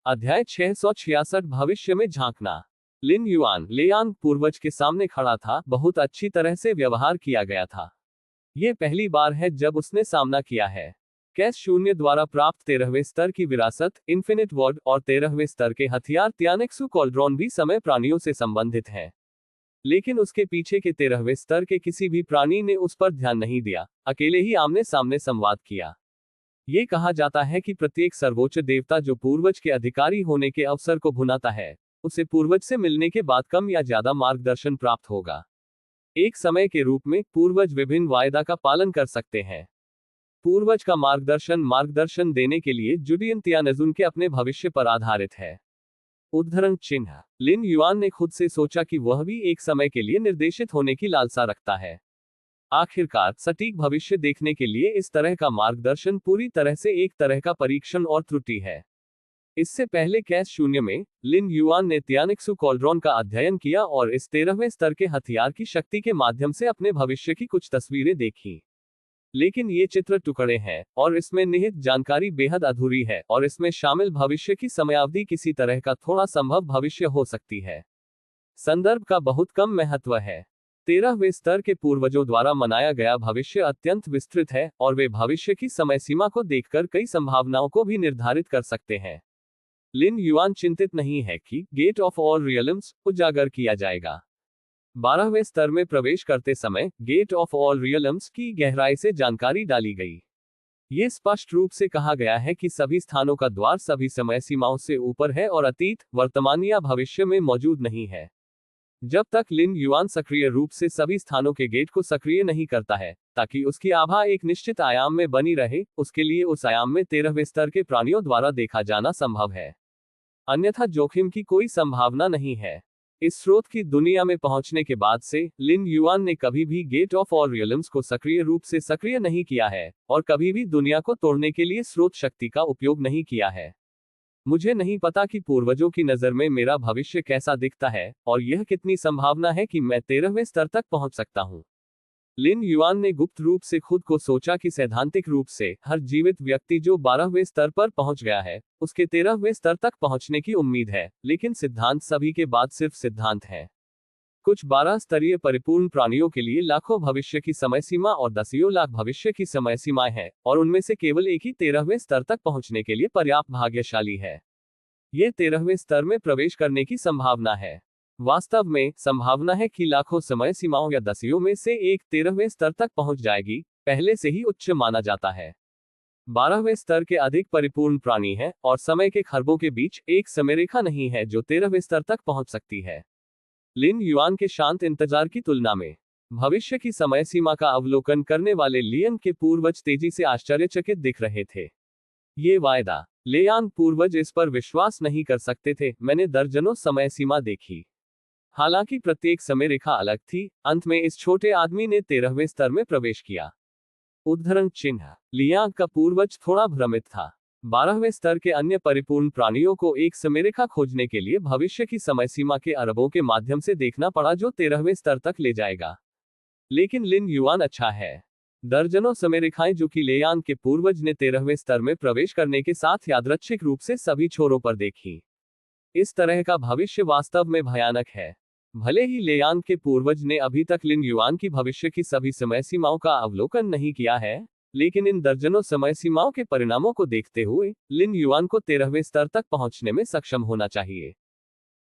अध्याय 666 भविष्य में झांकना। लिन युआन लेयांग पूर्वज के सामने खड़ा था। बहुत अच्छी तरह से व्यवहार किया गया था। यह पहली बार है जब उसने सामना किया है। कैस शून्य द्वारा प्राप्त 13वें स्तर की विरासत इन्फिनिट वर्ड और 13वें स्तर के हथियार त्यानेक्सु कॉल्ड्रॉन भी समय प्राणियों से संबंधित हैं। लेकिन उसके पीछे के 13वें स्तर के किसी भी प्राणी ने उस पर ध्यान नहीं दिया, अकेले ही आमने सामने संवाद किया। ये कहा जाता है कि प्रत्येक सर्वोच्च देवता जो पूर्वज के अधिकारी होने के अवसर को भुनाता है, उसे पूर्वज से मिलने के बाद कम या ज्यादा मार्गदर्शन प्राप्त होगा। एक समय के रूप में पूर्वज विभिन्न वायदा का पालन कर सकते हैं। पूर्वज का मार्गदर्शन देने के लिए जुडियन त्यानजुन के अपने भविष्य पर आधारित है। उद्धरण चिन्ह। लिन युआन ने खुद से सोचा कि वह भी एक समय के लिए निर्देशित होने की लालसा रखता है। आखिरकार सटीक भविष्य देखने के लिए इस तरह का मार्गदर्शन पूरी तरह से एक तरह का परीक्षण और त्रुटि है। इससे पहले कैस शून्य में लिन युआन ने त्यानेक्सु कॉल्ड्रॉन का अध्ययन किया और इस 13वें स्तर के हथियार की शक्ति के माध्यम से अपने भविष्य की कुछ तस्वीरें देखी। लेकिन ये चित्र टुकड़े हैं और इसमें निहित जानकारी बेहद अधूरी है और इसमें शामिल भविष्य की समयावधि किसी तरह का थोड़ा संभव भविष्य हो सकती है। संदर्भ का बहुत कम महत्व है। 13वें स्तर के पूर्वजों द्वारा मनाया गया भविष्य अत्यंत विस्तृत है और वे भविष्य की समय सीमा को देखकर कई संभावनाओं को भी निर्धारित कर सकते हैं। लिन युआन चिंतित नहीं है कि गेट ऑफ ऑल रियल्म्स उजागर किया जाएगा। 12वें स्तर में प्रवेश करते समय गेट ऑफ ऑल रियल्म्स की गहराई से जानकारी डाली गई। ये स्पष्ट रूप से कहा गया है कि सभी स्थानों का द्वार सभी समय सीमाओं से ऊपर है और अतीत, वर्तमान या भविष्य में मौजूद नहीं है। जब तक लिन युआन सक्रिय रूप से सभी स्थानों के गेट को सक्रिय नहीं करता है, ताकि उसकी आभा एक निश्चित आयाम में बनी रहे, उसके लिए उस आयाम में 13वें स्तर के प्राणियों द्वारा देखा जाना संभव है। अन्यथा जोखिम की कोई संभावना नहीं है। इस स्रोत की दुनिया में पहुंचने के बाद से लिन युआन ने कभी भी गेट ऑफ ऑल रियल्म्स को सक्रिय रूप से सक्रिय नहीं किया है और कभी भी दुनिया को तोड़ने के लिए स्रोत शक्ति का उपयोग नहीं किया है। मुझे नहीं पता कि पूर्वजों की नज़र में मेरा भविष्य कैसा दिखता है और यह कितनी संभावना है कि मैं 13वें स्तर तक पहुंच सकता हूं। लिन युआन ने गुप्त रूप से खुद को सोचा कि सैद्धांतिक रूप से हर जीवित व्यक्ति जो 12वें स्तर पर पहुंच गया है, उसके 13वें स्तर तक पहुंचने की उम्मीद है, लेकिन सिद्धांत सभी के बाद सिर्फ सिद्धांत है। कुछ 12 स्तरीय परिपूर्ण प्राणियों के लिए लाखों भविष्य की समय सीमा और दसियों लाख भविष्य की समय सीमाएं हैं और उनमें से केवल एक ही 13वें स्तर तक पहुंचने के लिए पर्याप्त भाग्यशाली है। ये 13वें स्तर में प्रवेश करने की संभावना है। वास्तव में संभावना है कि लाखों समय सीमाओं या दसियों में से एक 13वें स्तर तक पहुंच जाएगी, पहले से ही उच्च माना जाता है। 12वें स्तर के अधिक परिपूर्ण प्राणी हैं और समय के खरबों के बीच एक समयरेखा नहीं है जो 13वें स्तर तक पहुंच सकती है। लिन युआन के शांत इंतजार की तुलना में भविष्य की समय सीमा का अवलोकन करने वाले लियन के पूर्वज तेजी से आश्चर्यचकित दिख रहे थे। ये वायदा, लेयांग पूर्वज इस पर विश्वास नहीं कर सकते थे। मैंने दर्जनों समय सीमा देखी, हालांकि प्रत्येक समय रेखा अलग थी। अंत में इस छोटे आदमी ने 13वें स्तर में प्रवेश किया। उद्धरण चिन्ह। लियांग का पूर्वज थोड़ा भ्रमित था। 12वें स्तर के अन्य परिपूर्ण प्राणियों को एक समयरेखा खोजने के लिए भविष्य की समय सीमा के अरबों के माध्यम से देखना पड़ा जो 13वें स्तर तक ले जाएगा। लेकिन लिन युआन अच्छा है। दर्जनों समयरेखाएं जो कि लेयांग के पूर्वज ने 13वें स्तर में प्रवेश करने के साथ यादृच्छिक रूप से सभी छोरों पर देखी। इस तरह का भविष्य वास्तव में भयानक है। भले ही लेयांग के पूर्वज ने अभी तक लिन युआन की भविष्य की सभी समय सीमाओं का अवलोकन नहीं किया है, लेकिन इन दर्जनों समय सीमाओं के परिणामों को देखते हुए लिन युआन को 13वें स्तर तक पहुंचने में सक्षम होना चाहिए।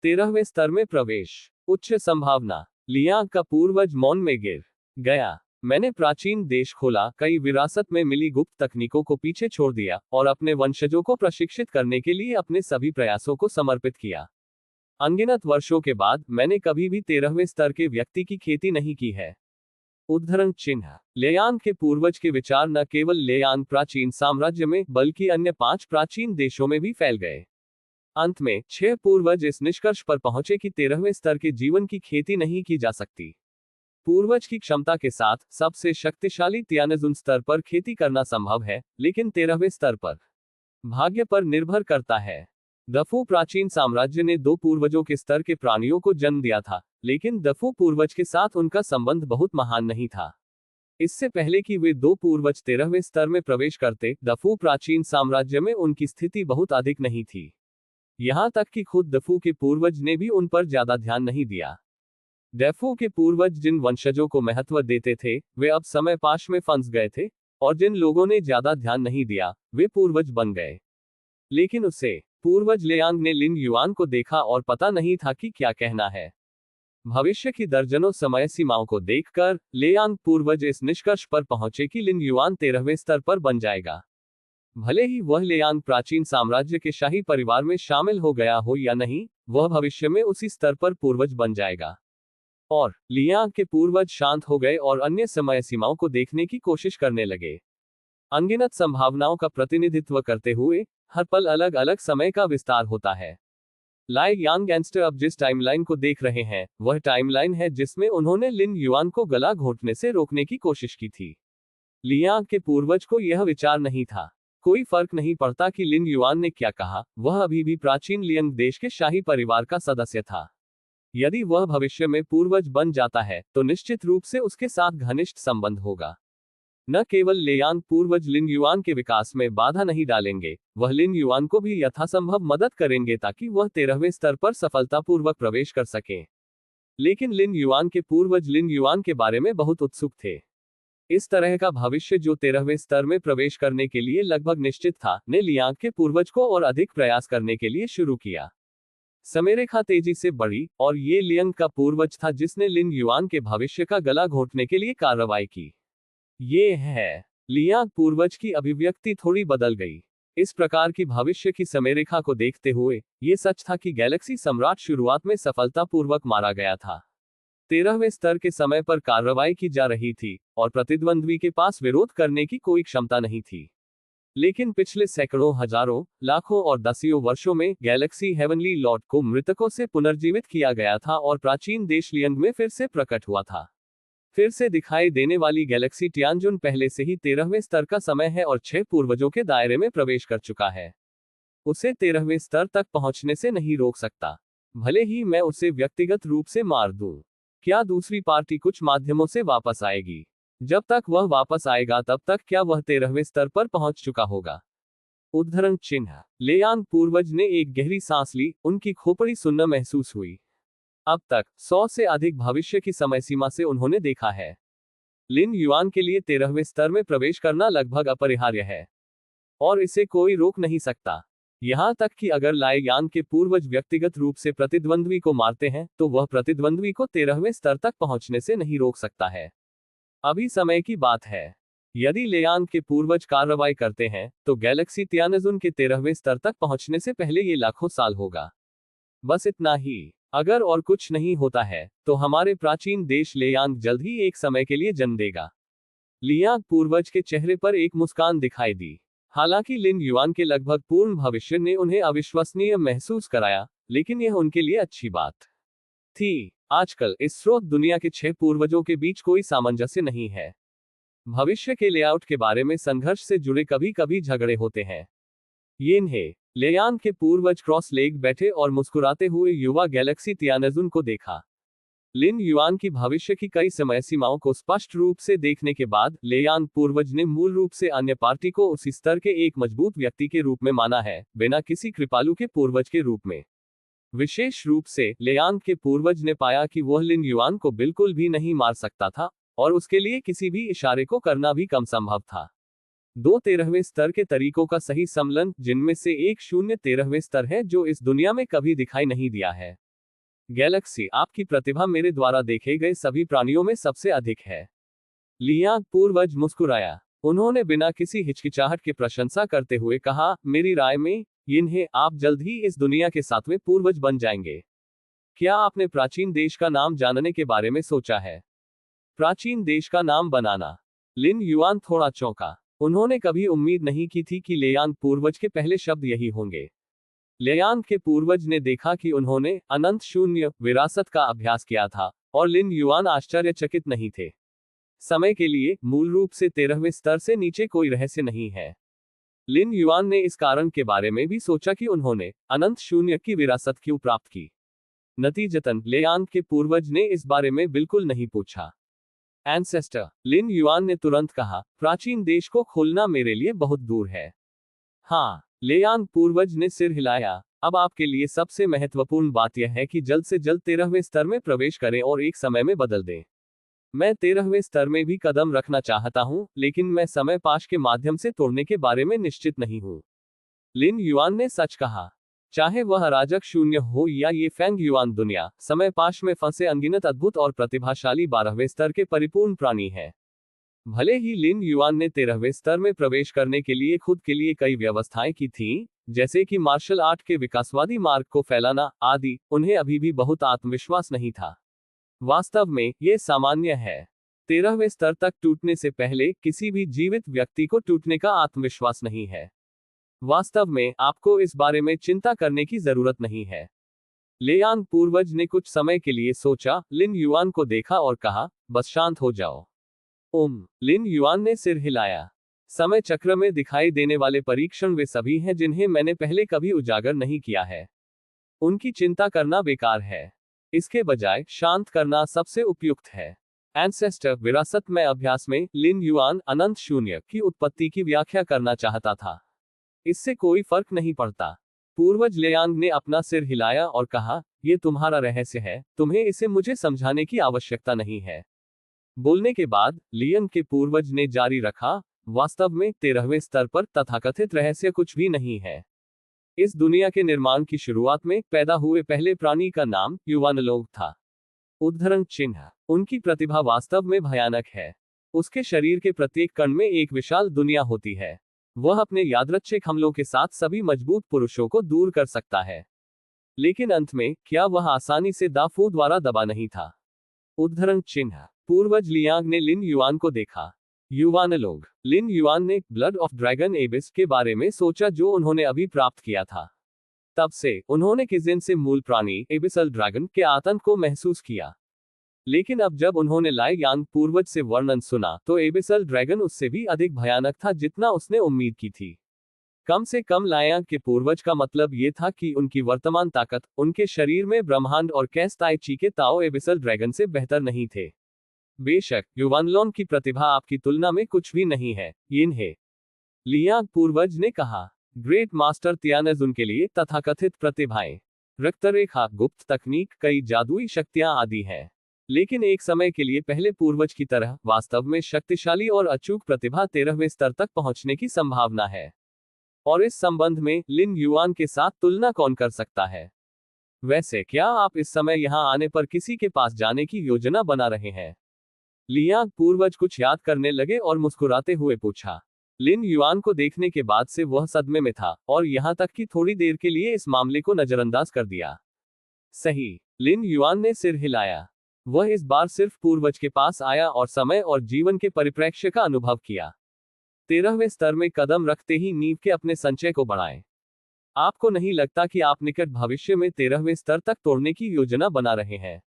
13वें स्तर में प्रवेश, उच्च संभावना। लियांग का पूर्वज मौन में गिर गया। मैंने प्राचीन देश खोला, कई विरासत में मिली गुप्त तकनीकों को पीछे छोड़ दिया और अपने वंशजों को प्रशिक्षित करने के लिए अपने सभी प्रयासों को समर्पित किया। अनगिनत वर्षों के बाद मैंने कभी भी 13वें स्तर के व्यक्ति की खेती नहीं की है। उद्धरण चिन्ह। लेयांग के पूर्वज के विचार न केवल लेयांग प्राचीन साम्राज्य में बल्कि अन्य 5 प्राचीन देशों में भी फैल गए। अंत में 6 पूर्वज इस निष्कर्ष पर पहुंचे कि 13वें स्तर के जीवन की खेती नहीं की जा सकती। पूर्वज की क्षमता के साथ सबसे शक्तिशाली त्यानजुन स्तर पर खेती करना संभव है, लेकिन 13वें स्तर पर भाग्य पर निर्भर करता है। दफू प्राचीन साम्राज्य ने 2 पूर्वजों के स्तर के प्राणियों को जन्म दिया था, लेकिन दफू पूर्वज के साथ उनका संबंध बहुत महान नहीं था। इससे पहले कि वे 2 पूर्वज 13वें स्तर में प्रवेश करते, दफू प्राचीन साम्राज्य में उनकी स्थिति बहुत अधिक नहीं थी। यहाँ तक कि खुद दफू के पूर्वज ने भी उन पर ज्यादा ध्यान नहीं दिया। डेफू के पूर्वज जिन वंशजों को महत्व देते थे वे अब समय पाश में फंस गए थे, और जिन लोगों ने ज्यादा ध्यान नहीं दिया वे पूर्वज बन गए। लेकिन उससे पूर्वज लेयांग ने लिन युआन को देखा और पता नहीं था कि क्या कहना है। भविष्य की दर्जनों समय सीमाओं को देखकर लेयांग पूर्वज इस निष्कर्ष पर पहुंचे कि लिन युआन 13वें स्तर पर बन जाएगा। भले ही वह लेयांग प्राचीन साम्राज्य के शाही परिवार में शामिल हो गया हो या नहीं, वह भविष्य में उसी स्तर पर पूर्वज बन जाएगा। और लियांग के पूर्वज शांत हो गए और अन्य समय सीमाओं को देखने की कोशिश करने लगे। अनगिनत संभावनाओं का प्रतिनिधित्व करते हुए हर पल अलग अलग समय का विस्तार होता है। लाई यांग गैंगस्टर अब जिस टाइमलाइन को देख रहे हैं वह टाइमलाइन है जिसमें उन्होंने लिन युआन को गला घोंटने से रोकने की कोशिश की थी। लियांग के पूर्वज को यह विचार नहीं था, कोई फर्क नहीं पड़ता कि लिन युआन ने क्या कहा, वह अभी भी प्राचीन लियांग देश के शाही परिवार का सदस्य था। यदि वह भविष्य में पूर्वज बन जाता है तो निश्चित रूप से उसके साथ घनिष्ठ संबंध होगा। न केवल लेयांग पूर्वज लिन युआन के विकास में बाधा नहीं डालेंगे, वह लिन युआन को भी यथासंभव मदद करेंगे ताकि वह 13वें स्तर पर सफलतापूर्वक प्रवेश कर सके। लेकिन लिन युआन के पूर्वज लिन युआन के बारे में बहुत उत्सुक थे। इस तरह का भविष्य जो 13वें स्तर में प्रवेश करने के लिए लगभग निश्चित था, ने लियांग के पूर्वज को और अधिक प्रयास करने के लिए शुरू किया। समयरेखा तेजी से बढ़ी और ये लियांग का पूर्वज था जिसने लिन युआन के भविष्य का गला घोंटने के लिए कार्रवाई की। ये है लियांग पूर्वज की अभिव्यक्ति थोड़ी बदल गई। इस प्रकार की भविष्य की समयरेखा को देखते हुए ये सच था कि गैलेक्सी सम्राट शुरुआत में सफलतापूर्वक मारा गया था। 13वें स्तर के समय पर कार्रवाई की जा रही थी और प्रतिद्वंद्वी के पास विरोध करने की कोई क्षमता नहीं थी। लेकिन पिछले सैकड़ों, हजारों, लाखों और दसियों वर्षों में गैलेक्सी हेवनली लॉर्ड को मृतकों से पुनर्जीवित किया गया था और प्राचीन देश लियांग में फिर से प्रकट हुआ था। फिर से दिखाई देने वाली गैलेक्सी टियानजुन पहले से ही 13वें स्तर का समय है और 6 पूर्वजों के दायरे में प्रवेश कर चुका है। उसे 13वें स्तर तक पहुंचने से नहीं रोक सकता, भले ही मैं उसे व्यक्तिगत रूप से मार दूं। क्या दूसरी पार्टी कुछ माध्यमों से वापस आएगी? जब तक वह वापस आएगा तब तक क्या वह 13वें स्तर पर पहुंच चुका होगा? उद्धरण चिन्ह। लेयांग पूर्वज ने एक गहरी सांस ली, उनकी खोपड़ी सुन्न महसूस हुई। अब तक 100 से अधिक भविष्य की समय सीमा से उन्होंने देखा है। लिन युआन के लिए 13वें स्तर में प्रवेश करना लगभग अपरिहार्य है और इसे कोई रोक नहीं सकता। यहां तक कि अगर लाई यांग के पूर्वज व्यक्तिगत रूप से प्रतिद्वंद्वी को मारते हैं तो वह प्रतिद्वंद्वी को 13वें स्तर तक पहुंचने से नहीं रोक सकता है। अभी समय की बात है। यदि लेयांग के पूर्वज कार्रवाई करते हैं तो गैलेक्सी तियानजुन के 13वें स्तर तक पहुंचने से पहले ये लाखों साल होगा। बस इतना ही। अगर और कुछ नहीं होता है तो हमारे प्राचीन देश लेयांग जल्द ही एक समय के लिए जन्म देगा। लियांग पूर्वज के चेहरे पर एक मुस्कान दिखाई दी। हालांकि लिन युआन के लगभग पूर्ण भविष्य ने उन्हें अविश्वसनीय महसूस कराया, लेकिन यह उनके लिए अच्छी बात थी। आजकल इस स्रोत दुनिया के 6 पूर्वजों के बीच कोई सामंजस्य नहीं है। भविष्य के लेआउट के बारे में संघर्ष से जुड़े कभी कभी झगड़े होते हैं। यिन्हे लेयांग के पूर्वज क्रॉस लेग बैठे और मुस्कुराते हुए युवा गैलेक्सी तियानजुन को देखा। लिन युआन की भविष्य की कई समय सीमाओं को स्पष्ट रूप से देखने के बाद लेयांग पूर्वज ने मूल रूप से अन्य पार्टी को उसी स्तर के एक मजबूत व्यक्ति के रूप में माना है, बिना किसी कृपालु के पूर्वज के रूप में। विशेष रूप से लेयांग के पूर्वज ने पाया कि वह लिन युआन को बिल्कुल भी नहीं मार सकता था और उसके लिए किसी भी इशारे को करना भी कम संभव था। 2 13वें स्तर के तरीकों का सही सम्मिलन, जिनमें से एक 0 13वें स्तर है जो इस दुनिया में कभी दिखाई नहीं दिया है। गैलेक्सी, आपकी प्रतिभा मेरे द्वारा देखे गए सभी प्राणियों में सबसे अधिक है। लियांग पूर्वज मुस्कुराया। उन्होंने बिना किसी हिचकिचाहट के प्रशंसा करते हुए कहा, मेरी राय में यिन्हे आप जल्द ही इस दुनिया के 7वें पूर्वज बन जाएंगे। क्या आपने प्राचीन देश का नाम जानने के बारे में सोचा है? प्राचीन देश का नाम बनाना। लिन युआन थोड़ा चौंका। उन्होंने कभी उम्मीद नहीं की थी कि लेयांग पूर्वज के पहले शब्द यही होंगे। लेयांग के पूर्वज ने देखा कि उन्होंने अनंत शून्य विरासत का अभ्यास किया था और लिन युआन आश्चर्यचकित नहीं थे। समय के लिए मूल रूप से 13वें स्तर से नीचे कोई रहस्य नहीं है। लिन युआन ने इस कारण के बारे में भी सोचा कि उन्होंने अनंत शून्य की विरासत क्यों प्राप्त की। नतीजतन लेयांग के पूर्वज ने इस बारे में बिल्कुल नहीं पूछा। एंसेस्टर, लिन युआन ने तुरंत कहा, प्राचीन देश को खोलना मेरे लिए बहुत दूर है। हाँ, लेयांग पूर्वज ने सिर हिलाया। अब आपके लिए सबसे महत्वपूर्ण बात यह है कि जल्द से जल्द 13वें स्तर में प्रवेश करें और एक समय में बदल दें। मैं 13वें स्तर में भी कदम रखना चाहता हूं, लेकिन मैं समय पाश के माध्यम से तोड़ने के बारे में निश्चित नहीं हूं। लिन युआन ने सच कहा। चाहे वह अराजक शून्य हो या ये फेंग युआन दुनिया, समय पाश में फंसे अनगिनत अद्भुत और प्रतिभाशाली 12वें स्तर के परिपूर्ण प्राणी है। भले ही लिन युआन ने 13वें स्तर में प्रवेश करने के लिए खुद के लिए कई व्यवस्थाएं की थीं, जैसे कि मार्शल आर्ट के विकासवादी मार्ग को फैलाना आदि, उन्हें अभी भी बहुत आत्मविश्वास नहीं था। वास्तव में ये सामान्य है। 13वें स्तर तक टूटने से पहले किसी भी जीवित व्यक्ति को टूटने का आत्मविश्वास नहीं है। वास्तव में आपको इस बारे में चिंता करने की जरूरत नहीं है। लेयांग पूर्वज ने कुछ समय के लिए सोचा, लिन युआन को देखा और कहा, बस शांत हो जाओ। लिन युआन ने सिर हिलाया। समय चक्र में दिखाई देने वाले परीक्षण वे सभी हैं जिन्हें मैंने पहले कभी उजागर नहीं किया है। उनकी चिंता करना बेकार है। इसके बजाय शांत करना सबसे उपयुक्त है। एंसेस्टर विरासत में अभ्यास में लिन युआन अनंत शून्य की उत्पत्ति की व्याख्या करना चाहता था। इससे कोई फर्क नहीं पड़ता। पूर्वज लेयांग ने अपना सिर हिलाया और कहा, यह तुम्हारा रहस्य है, तुम्हें इसे मुझे समझाने की आवश्यकता नहीं है। बोलने के बाद लियंग के पूर्वज ने जारी रखा, वास्तव में 13वें स्तर पर तथाकथित रहस्य कुछ भी नहीं है। इस दुनिया के निर्माण की शुरुआत में पैदा हुए पहले प्राणी का नाम युवानलोग था। उद्धरण चिन्ह। उनकी प्रतिभा वास्तव में भयानक है। उसके शरीर के प्रत्येक कण में एक विशाल दुनिया होती है। वह अपने यादृच्छिक हमलों के साथ सभी मजबूत पुरुषों को दूर कर सकता है। लेकिन अंत में क्या वह आसानी से दाफू द्वारा दबा नहीं था। उद्धरण चिन्ह। पूर्वज लियांग ने लिन युआन को देखा। युवानलोग। लिन युआन ने ब्लड ऑफ ड्रैगन एबिस के बारे में सोचा जो उन्होंने अभी प्राप्त किया था। तब से उन्होंने किजिन से मूल प्राणी एबिसल ड्रैगन के आतंक को महसूस किया। लेकिन अब जब उन्होंने लाई यांग पूर्वज से वर्णन सुना तो एबिसल ड्रैगन उससे भी अधिक भयानक था जितना उसने उम्मीद की थी। कम से कम लायांग के पूर्वज का मतलब ये था कि उनकी वर्तमान ताकत, उनके शरीर में ब्रह्मांड और कैस ताई ची के ताओ एबिसल ड्रैगन से बेहतर नहीं थे। बेशक युवानलोन की प्रतिभा आपकी तुलना में कुछ भी नहीं है, यिन है। लियांग पूर्वज ने कहा। ग्रेट मास्टर तियानज उनके लिए तथाकथित प्रतिभाएं, रक्तरेखा, गुप्त तकनीक, कई जादुई शक्तियां आदि हैं। लेकिन एक समय के लिए पहले पूर्वज की तरह वास्तव में शक्तिशाली और अचूक प्रतिभा 13वें स्तर तक पहुंचने की संभावना है। और इस संबंध में लिन युआन के साथ तुलना कौन कर सकता है? वैसे क्या आप इस समय यहां आने पर किसी के पास जाने की योजना बना रहे हैं? लियांग पूर्वज कुछ याद करने लगे और मुस्कुराते हुए पूछा। लिन युआन को देखने के बाद से वह सदमे में था और यहां तक कि थोड़ी देर के लिए इस मामले को नजरअंदाज कर दिया। सही। लिन युआन ने सिर हिलाया। वह इस बार सिर्फ पूर्वज के पास आया और समय और जीवन के परिप्रेक्ष्य का अनुभव किया। 13वें स्तर में कदम रखते ही नींव के अपने संचय को बढ़ाएं। आपको नहीं लगता कि आप निकट भविष्य में 13वें स्तर तक तोड़ने की योजना बना रहे हैं?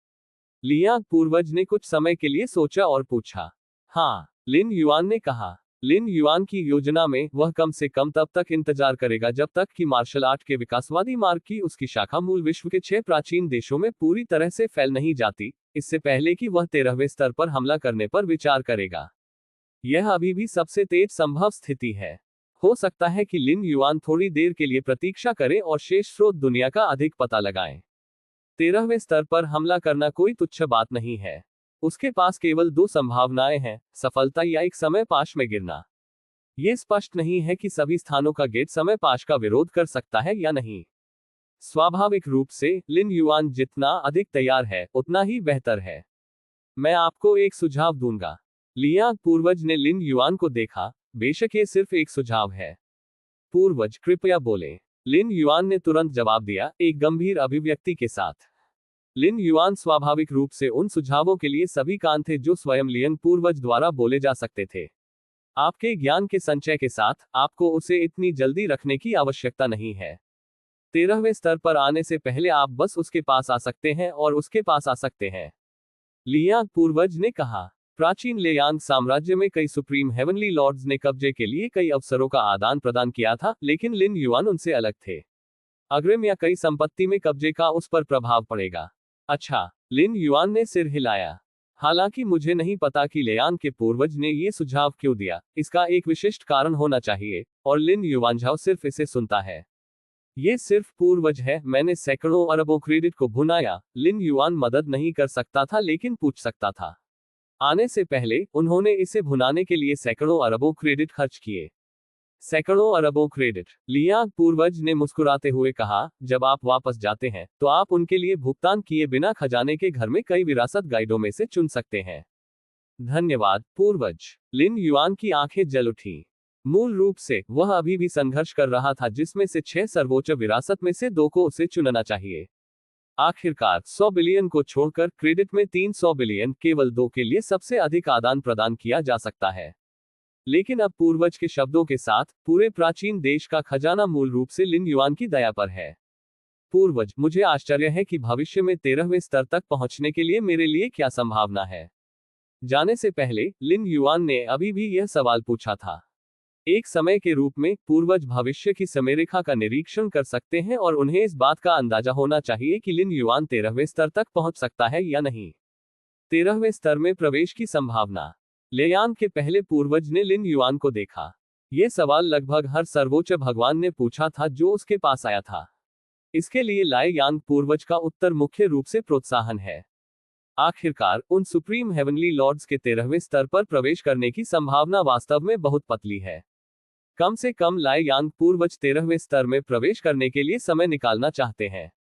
लियांग पूर्वज ने कुछ समय के लिए सोचा और पूछा। हाँ, लिन युआन ने कहा। लिन युआन की योजना में वह कम से कम तब तक इंतजार करेगा जब तक कि मार्शल आर्ट के विकासवादी मार्ग की उसकी शाखा मूल विश्व के 6 प्राचीन देशों में पूरी तरह से फैल नहीं जाती, इससे पहले कि वह 13वें स्तर पर हमला करने पर विचार करेगा। यह अभी भी सबसे तेज संभव स्थिति है। हो सकता है कि लिन युआन थोड़ी देर के लिए प्रतीक्षा करें और शेष स्रोत दुनिया का अधिक पता लगाएं। 13वें स्तर पर हमला करना कोई तुच्छ बात नहीं है। उसके पास केवल 2 संभावनाएं हैं, सफलता या एक समय पाश में गिरना। यह स्पष्ट नहीं है कि सभी स्थानों का गेट समय पाश का विरोध कर सकता है या नहीं। स्वाभाविक रूप से लिन युआन जितना अधिक तैयार है उतना ही बेहतर है। मैं आपको एक सुझाव दूंगा। लियांग पूर्वज ने लिन युआन को देखा। बेशक ये सिर्फ एक सुझाव है। पूर्वज कृपया बोले। लिन युआन ने तुरंत जवाब दिया, एक गंभीर अभिव्यक्ति के साथ। लिन युआन स्वाभाविक रूप से उन सुझावों के लिए सभी कान थे जो स्वयं लियांग पूर्वज द्वारा बोले जा सकते थे। आपके ज्ञान के संचय के साथ आपको उसे इतनी जल्दी रखने की आवश्यकता नहीं है। 13वें स्तर पर आने से पहले आप बस उसके पास आ सकते हैं और उसके पास आ सकते हैं। लियांग पूर्वज ने कहा। प्राचीन लेयांग साम्राज्य में कई सुप्रीम हेवनली लॉर्ड्स ने कब्जे के लिए कई अवसरों का आदान प्रदान किया था, लेकिन लिन युआन उनसे अलग थे। अग्रिम या कई संपत्ति में कब्जे का उस पर प्रभाव पड़ेगा। अच्छा, लिन युआन ने सिर हिलाया। हालांकि मुझे नहीं पता कि लेयांग के पूर्वज ने ये सुझाव क्यों दिया, इसका एक विशिष्ट कारण होना चाहिए, और लिन युआनझाओ सिर्फ इसे सुनता है। ये सिर्फ पूर्वज है, मैंने सैकड़ों अरबों क्रेडिट को भुनाया। लिन युआन मदद नहीं कर सकता था लेकिन पूछ सकता था। आने से पहले उन्होंने इसे भुनाने के लिए सैकड़ों अरबों क्रेडिट खर्च किए। सैकड़ों अरबों क्रेडिट। लियांग पूर्वज ने मुस्कुराते हुए कहा, जब आप वापस जाते हैं तो आप उनके लिए भुगतान किए बिना खजाने के घर में कई विरासत गाइडों में से चुन सकते हैं। धन्यवाद पूर्वज। लिन युआन की आंखें जल उठी। मूल रूप से वह अभी भी संघर्ष कर रहा था जिसमें से 6 सर्वोच्च विरासत में से 2 को उसे चुनना चाहिए। आखिरकार 100 बिलियन को छोड़कर क्रेडिट में 300 बिलियन केवल 2 के लिए सबसे अधिक आदान प्रदान किया जा सकता है। लेकिन अब पूर्वज के शब्दों के साथ पूरे प्राचीन देश का खजाना मूल रूप से लिन युआन की दया पर है। पूर्वज, मुझे आश्चर्य है कि भविष्य में 13वें स्तर तक पहुंचने के लिए मेरे लिए क्या संभावना है। जाने से पहले लिन युआन ने अभी भी यह सवाल पूछा था। एक समय के रूप में पूर्वज भविष्य की समयरेखा का निरीक्षण कर सकते हैं और उन्हें इस बात का अंदाजा होना चाहिए कि लिन युआन 13वें स्तर तक पहुंच सकता है या नहीं। 13वें स्तर में प्रवेश की संभावना। लेयांग के पहले पूर्वज ने लिन युआन को देखा। यह सवाल लगभग हर सर्वोच्च भगवान ने पूछा था जो उसके पास आया था। इसके लिए लाए यांग पूर्वज का उत्तर मुख्य रूप से प्रोत्साहन है। आखिरकार उन सुप्रीम हेवनली लॉर्ड्स के 13वें स्तर पर प्रवेश करने की संभावना वास्तव में बहुत पतली है। कम से कम लाए यांग पूर्वज 13वें स्तर में प्रवेश करने के लिए समय निकालना चाहते हैं।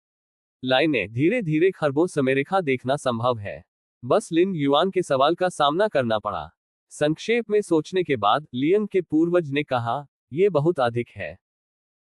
लाई ने धीरे धीरे खरबों समयरेखा देखना संभव है। बस लिन युआन के सवाल का सामना करना पड़ा। संक्षेप में सोचने के बाद लियन के पूर्वज ने कहा, यह बहुत अधिक है।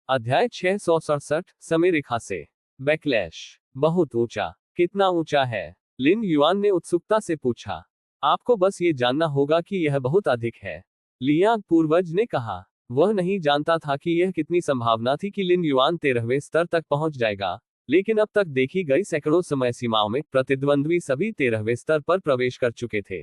अध्याय 667 समयरेखा से बैकलैश। बहुत ऊंचा। कितना ऊंचा है? लिन युआन ने उत्सुकता से पूछा। आपको बस ये जानना होगा कि यह बहुत अधिक है, लियांग पूर्वज ने कहा। वह नहीं जानता था कि यह कितनी संभावना थी कि लिन युआन 13वें स्तर तक पहुंच जाएगा, लेकिन अब तक देखी गई सैकड़ों समय सीमाओं में प्रतिद्वंद्वी सभी 13वें स्तर पर प्रवेश कर चुके थे।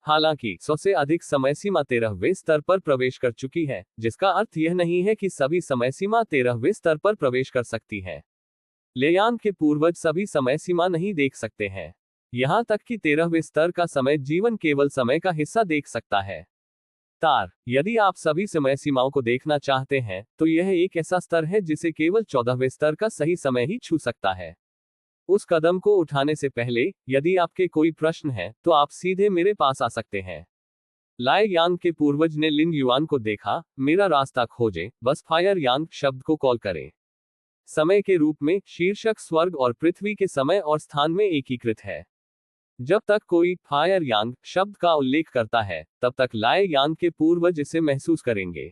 हालांकि 100 से अधिक समय सीमा 13वें स्तर पर प्रवेश कर चुकी है, जिसका अर्थ यह नहीं है कि सभी समय सीमा 13वें स्तर पर प्रवेश कर सकती है। लेयान के पूर्वज सभी समय सीमा नहीं देख सकते हैं। यहां तक कि 13वें स्तर का समय जीवन केवल समय का हिस्सा देख सकता है। तार, यदि आप सभी समय सीमाओं को देखना चाहते हैं तो यह एक ऐसा स्तर है जिसे केवल 14वें स्तर का सही समय ही छू सकता है। उस कदम को उठाने से पहले यदि आपके कोई प्रश्न है तो आप सीधे मेरे पास आ सकते हैं। लाए यांग के पूर्वज ने लिन युआन को देखा। मेरा रास्ता खोजें, बस फायर यांग शब्द को कॉल करें। समय के रूप में शीर्षक स्वर्ग और पृथ्वी के समय और स्थान में एकीकृत है। जब तक कोई फायर यांग शब्द का उल्लेख करता है तब तक लाए यांग के पूर्वज इसे महसूस करेंगे।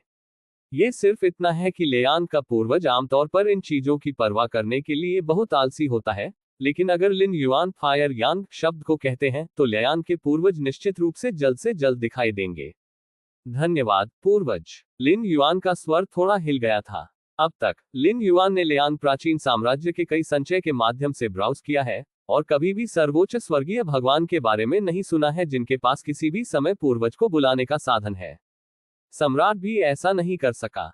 ये सिर्फ इतना है कि लेयांग का पूर्वज आमतौर पर इन चीजों की परवाह करने के लिए बहुत आलसी होता है, लेकिन अगर लिन युआन फायर यांग शब्द को कहते हैं तो लेयांग के पूर्वज निश्चित रूप से जल्द दिखाई देंगे। धन्यवाद पूर्वज। लिन युआन का स्वर थोड़ा हिल गया था। अब तक लिन युआन ने लेयांग प्राचीन साम्राज्य के कई संचय के माध्यम से ब्राउज किया है और कभी भी सर्वोच्च स्वर्गीय भगवान के बारे में नहीं सुना है जिनके पास किसी भी समय पूर्वज को बुलाने का साधन है। सम्राट भी ऐसा नहीं कर सका।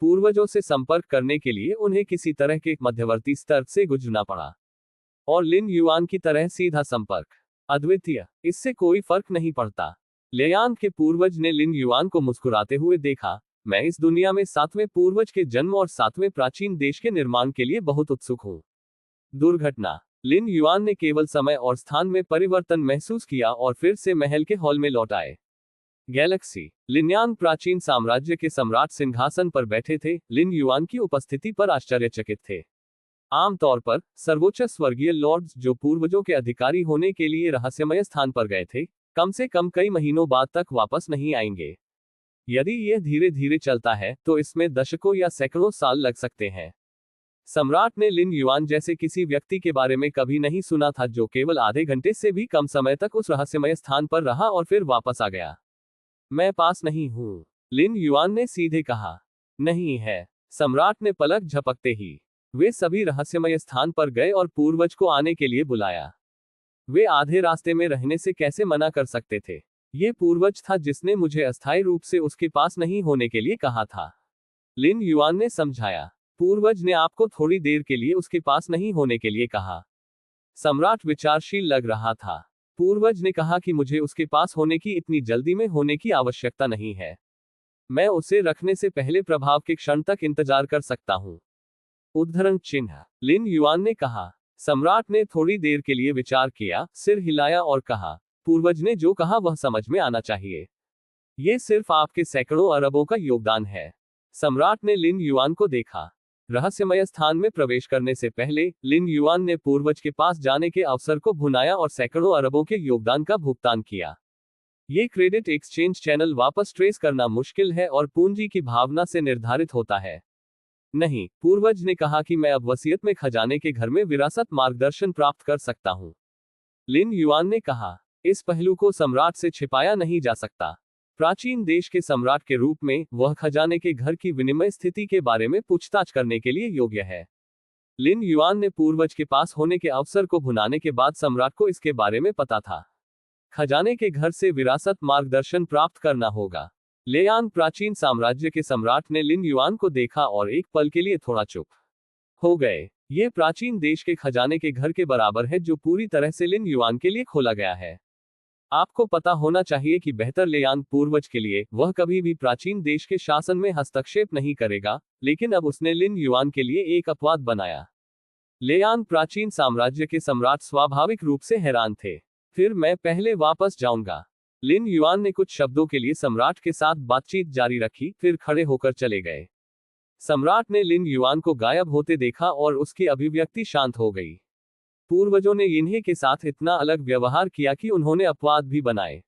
पूर्वजों से संपर्क करने के लिए उन्हें किसी तरह के मध्यवर्ती स्तर से गुजरना पड़ा, और लिन युआन की तरह सीधा संपर्क अद्वितीय, इससे कोई फर्क नहीं पड़ता। लेयांग के पूर्वज ने लिन युआन को मुस्कुराते हुए देखा। मैं इस दुनिया में 7वें पूर्वज के जन्म और 7वें प्राचीन देश के निर्माण के लिए बहुत उत्सुक हूं। दुर्घटना। लिन युआन ने केवल समय और स्थान में परिवर्तन महसूस किया और फिर से महल के हॉल में लौट आए। गैलेक्सी। लिनयांग प्राचीन साम्राज्य के सम्राट सिंहासन पर बैठे थे। लिन युआन की उपस्थिति पर आश्चर्यचकित थे। आमतौर पर सर्वोच्च स्वर्गीय लॉर्ड्स जो पूर्वजों के अधिकारी होने के लिए रहस्यमय स्थान पर गए थे, कम से कम कई महीनों बाद तक वापस नहीं आएंगे। यदि यह धीरे धीरे चलता है तो इसमें दशकों या सैकड़ों साल लग सकते हैं। सम्राट ने लिन युआन जैसे किसी व्यक्ति के बारे में कभी नहीं सुना था जो केवल आधे घंटे से भी कम समय तक उस रहस्यमय स्थान पर रहा और फिर वापस आ गया। मैं पास नहीं हूं, लिन युआन ने सीधे कहा। नहीं है, सम्राट ने पलक झपकते ही। वे सभी रहस्यमय स्थान पर गए और पूर्वज को आने के लिए बुलाया। वे आधे रास्ते में रहने से कैसे मना कर सकते थे? ये पूर्वज था जिसने मुझे अस्थायी रूप से उसके पास नहीं होने के लिए कहा था, लिन युआन ने समझाया। पूर्वज ने आपको थोड़ी देर के लिए उसके पास नहीं होने के लिए कहा। सम्राट विचारशील लग रहा था। पूर्वज ने कहा कि मुझे उसके पास होने की इतनी जल्दी में होने की आवश्यकता नहीं है। मैं उसे रखने से पहले प्रभाव के क्षण तक इंतजार कर सकता हूं। उद्धरण चिन्ह। लिन युआन ने कहा। सम्राट ने थोड़ी देर के लिए विचार किया, सिर हिलाया और कहा, पूर्वज ने जो कहा वह समझ में आना चाहिए। ये सिर्फ आपके सैकड़ों अरबों का योगदान है। सम्राट ने लिन युआन को देखा। रहस्यमय स्थान में प्रवेश करने से पहले लिन युआन ने पूर्वज के पास जाने के अवसर को भुनाया और सैकड़ों अरबों के योगदान का भुगतान किया। ये क्रेडिट एक्सचेंज चैनल वापस ट्रेस करना मुश्किल है और पूंजी की भावना से निर्धारित होता है। नहीं, पूर्वज ने कहा कि मैं अब वसीयत में खजाने के घर में विरासत मार्गदर्शन प्राप्त कर सकता हूं। लिन युआन ने कहा, इस पहलू को सम्राट से छिपाया नहीं जा सकता। प्राचीन देश के सम्राट के रूप में वह खजाने के घर की विनिमय स्थिति के बारे में पूछताछ करने के लिए योग्य है। लिन युआन ने पूर्वज के पास होने के अवसर को भुनाने के बाद सम्राट को इसके बारे में पता था। खजाने के घर से विरासत मार्गदर्शन प्राप्त करना होगा। लेयान प्राचीन साम्राज्य के सम्राट ने लिन युआन को देखा और एक पल के लिए थोड़ा चुप हो गए। ये प्राचीन देश के खजाने के घर के बराबर है जो पूरी तरह से लिन युआन के लिए खोला गया है। आपको पता होना चाहिए कि बेहतर लेयान पूर्वज के लिए वह कभी भी प्राचीन देश के शासन में हस्तक्षेप नहीं करेगा, लेकिन अब उसने लिन युआन के लिए एक अपवाद बनाया। लेयान प्राचीन साम्राज्य के सम्राट स्वाभाविक रूप से हैरान थे। फिर मैं पहले वापस जाऊंगा। लिन युआन ने कुछ शब्दों के लिए सम्राट के साथ बातचीत जारी रखी, फिर खड़े होकर चले गए। सम्राट ने लिन युआन को गायब होते देखा और उसकी अभिव्यक्ति शांत हो गई। पूर्वजों ने इन्हें के साथ इतना अलग व्यवहार किया कि उन्होंने अपवाद भी बनाए।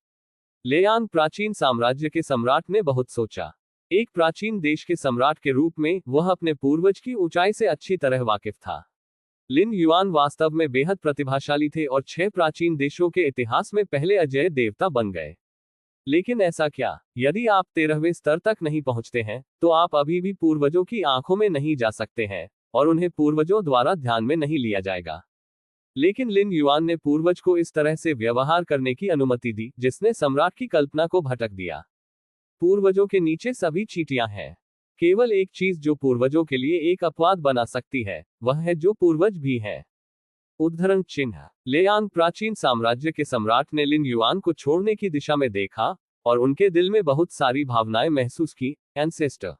लेयान प्राचीन साम्राज्य के सम्राट ने बहुत सोचा। एक प्राचीन देश के सम्राट के रूप में वह अपने पूर्वज की ऊंचाई से अच्छी तरह वाकिफ था। लिन युआन वास्तव में बेहद प्रतिभाशाली थे और 6 प्राचीन देशों के इतिहास में पहले अजेय देवता बन गए। लेकिन ऐसा क्या? यदि आप 13वें स्तर तक नहीं पहुंचते हैं, तो आप अभी भी पूर्वजों की आंखों में नहीं जा सकते हैं, और उन्हें पूर्वजों द्वारा ध्यान में नहीं लिया जाएगा। लेकिन लिन युआन ने पूर्वज को इस तरह से व्यवहार करने की अनुमति दी, जिसने सम्राट की कल्पना को भटक दिया। पूर्वजों के नीचे सभी चींटियां हैं। केवल एक चीज जो पूर्वजों के लिए एक अपवाद बना सकती है, वह है जो पूर्वज भी है। उद्धरण चिन्ह। लेयान प्राचीन साम्राज्य के सम्राट ने लिन युआन को छोड़ने की दिशा में देखा, और उनके दिल में बहुत सारी भावनाएं महसूस की। एंसेस्टर।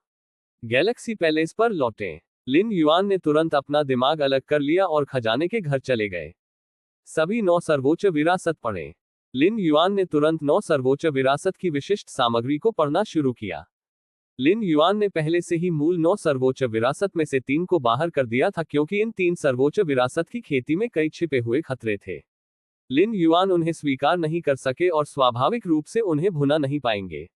गैलेक्सी पैलेस पर लौटे। लिन युआन ने तुरंत अपना दिमाग अलग कर लिया और खजाने के घर चले गए। सभी 9 सर्वोच्च विरासत पढ़े। लिन युआन ने तुरंत 9 सर्वोच्च विरासत की विशिष्ट सामग्री को पढ़ना शुरू किया। लिन युआन ने पहले से ही मूल 9 सर्वोच्च विरासत में से 3 को बाहर कर दिया था, क्योंकि इन 3 सर्वोच्च विरासत की खेती में कई छिपे हुए खतरे थे। लिन युआन उन्हें स्वीकार नहीं कर सके और स्वाभाविक रूप से उन्हें भुना नहीं पाएंगे।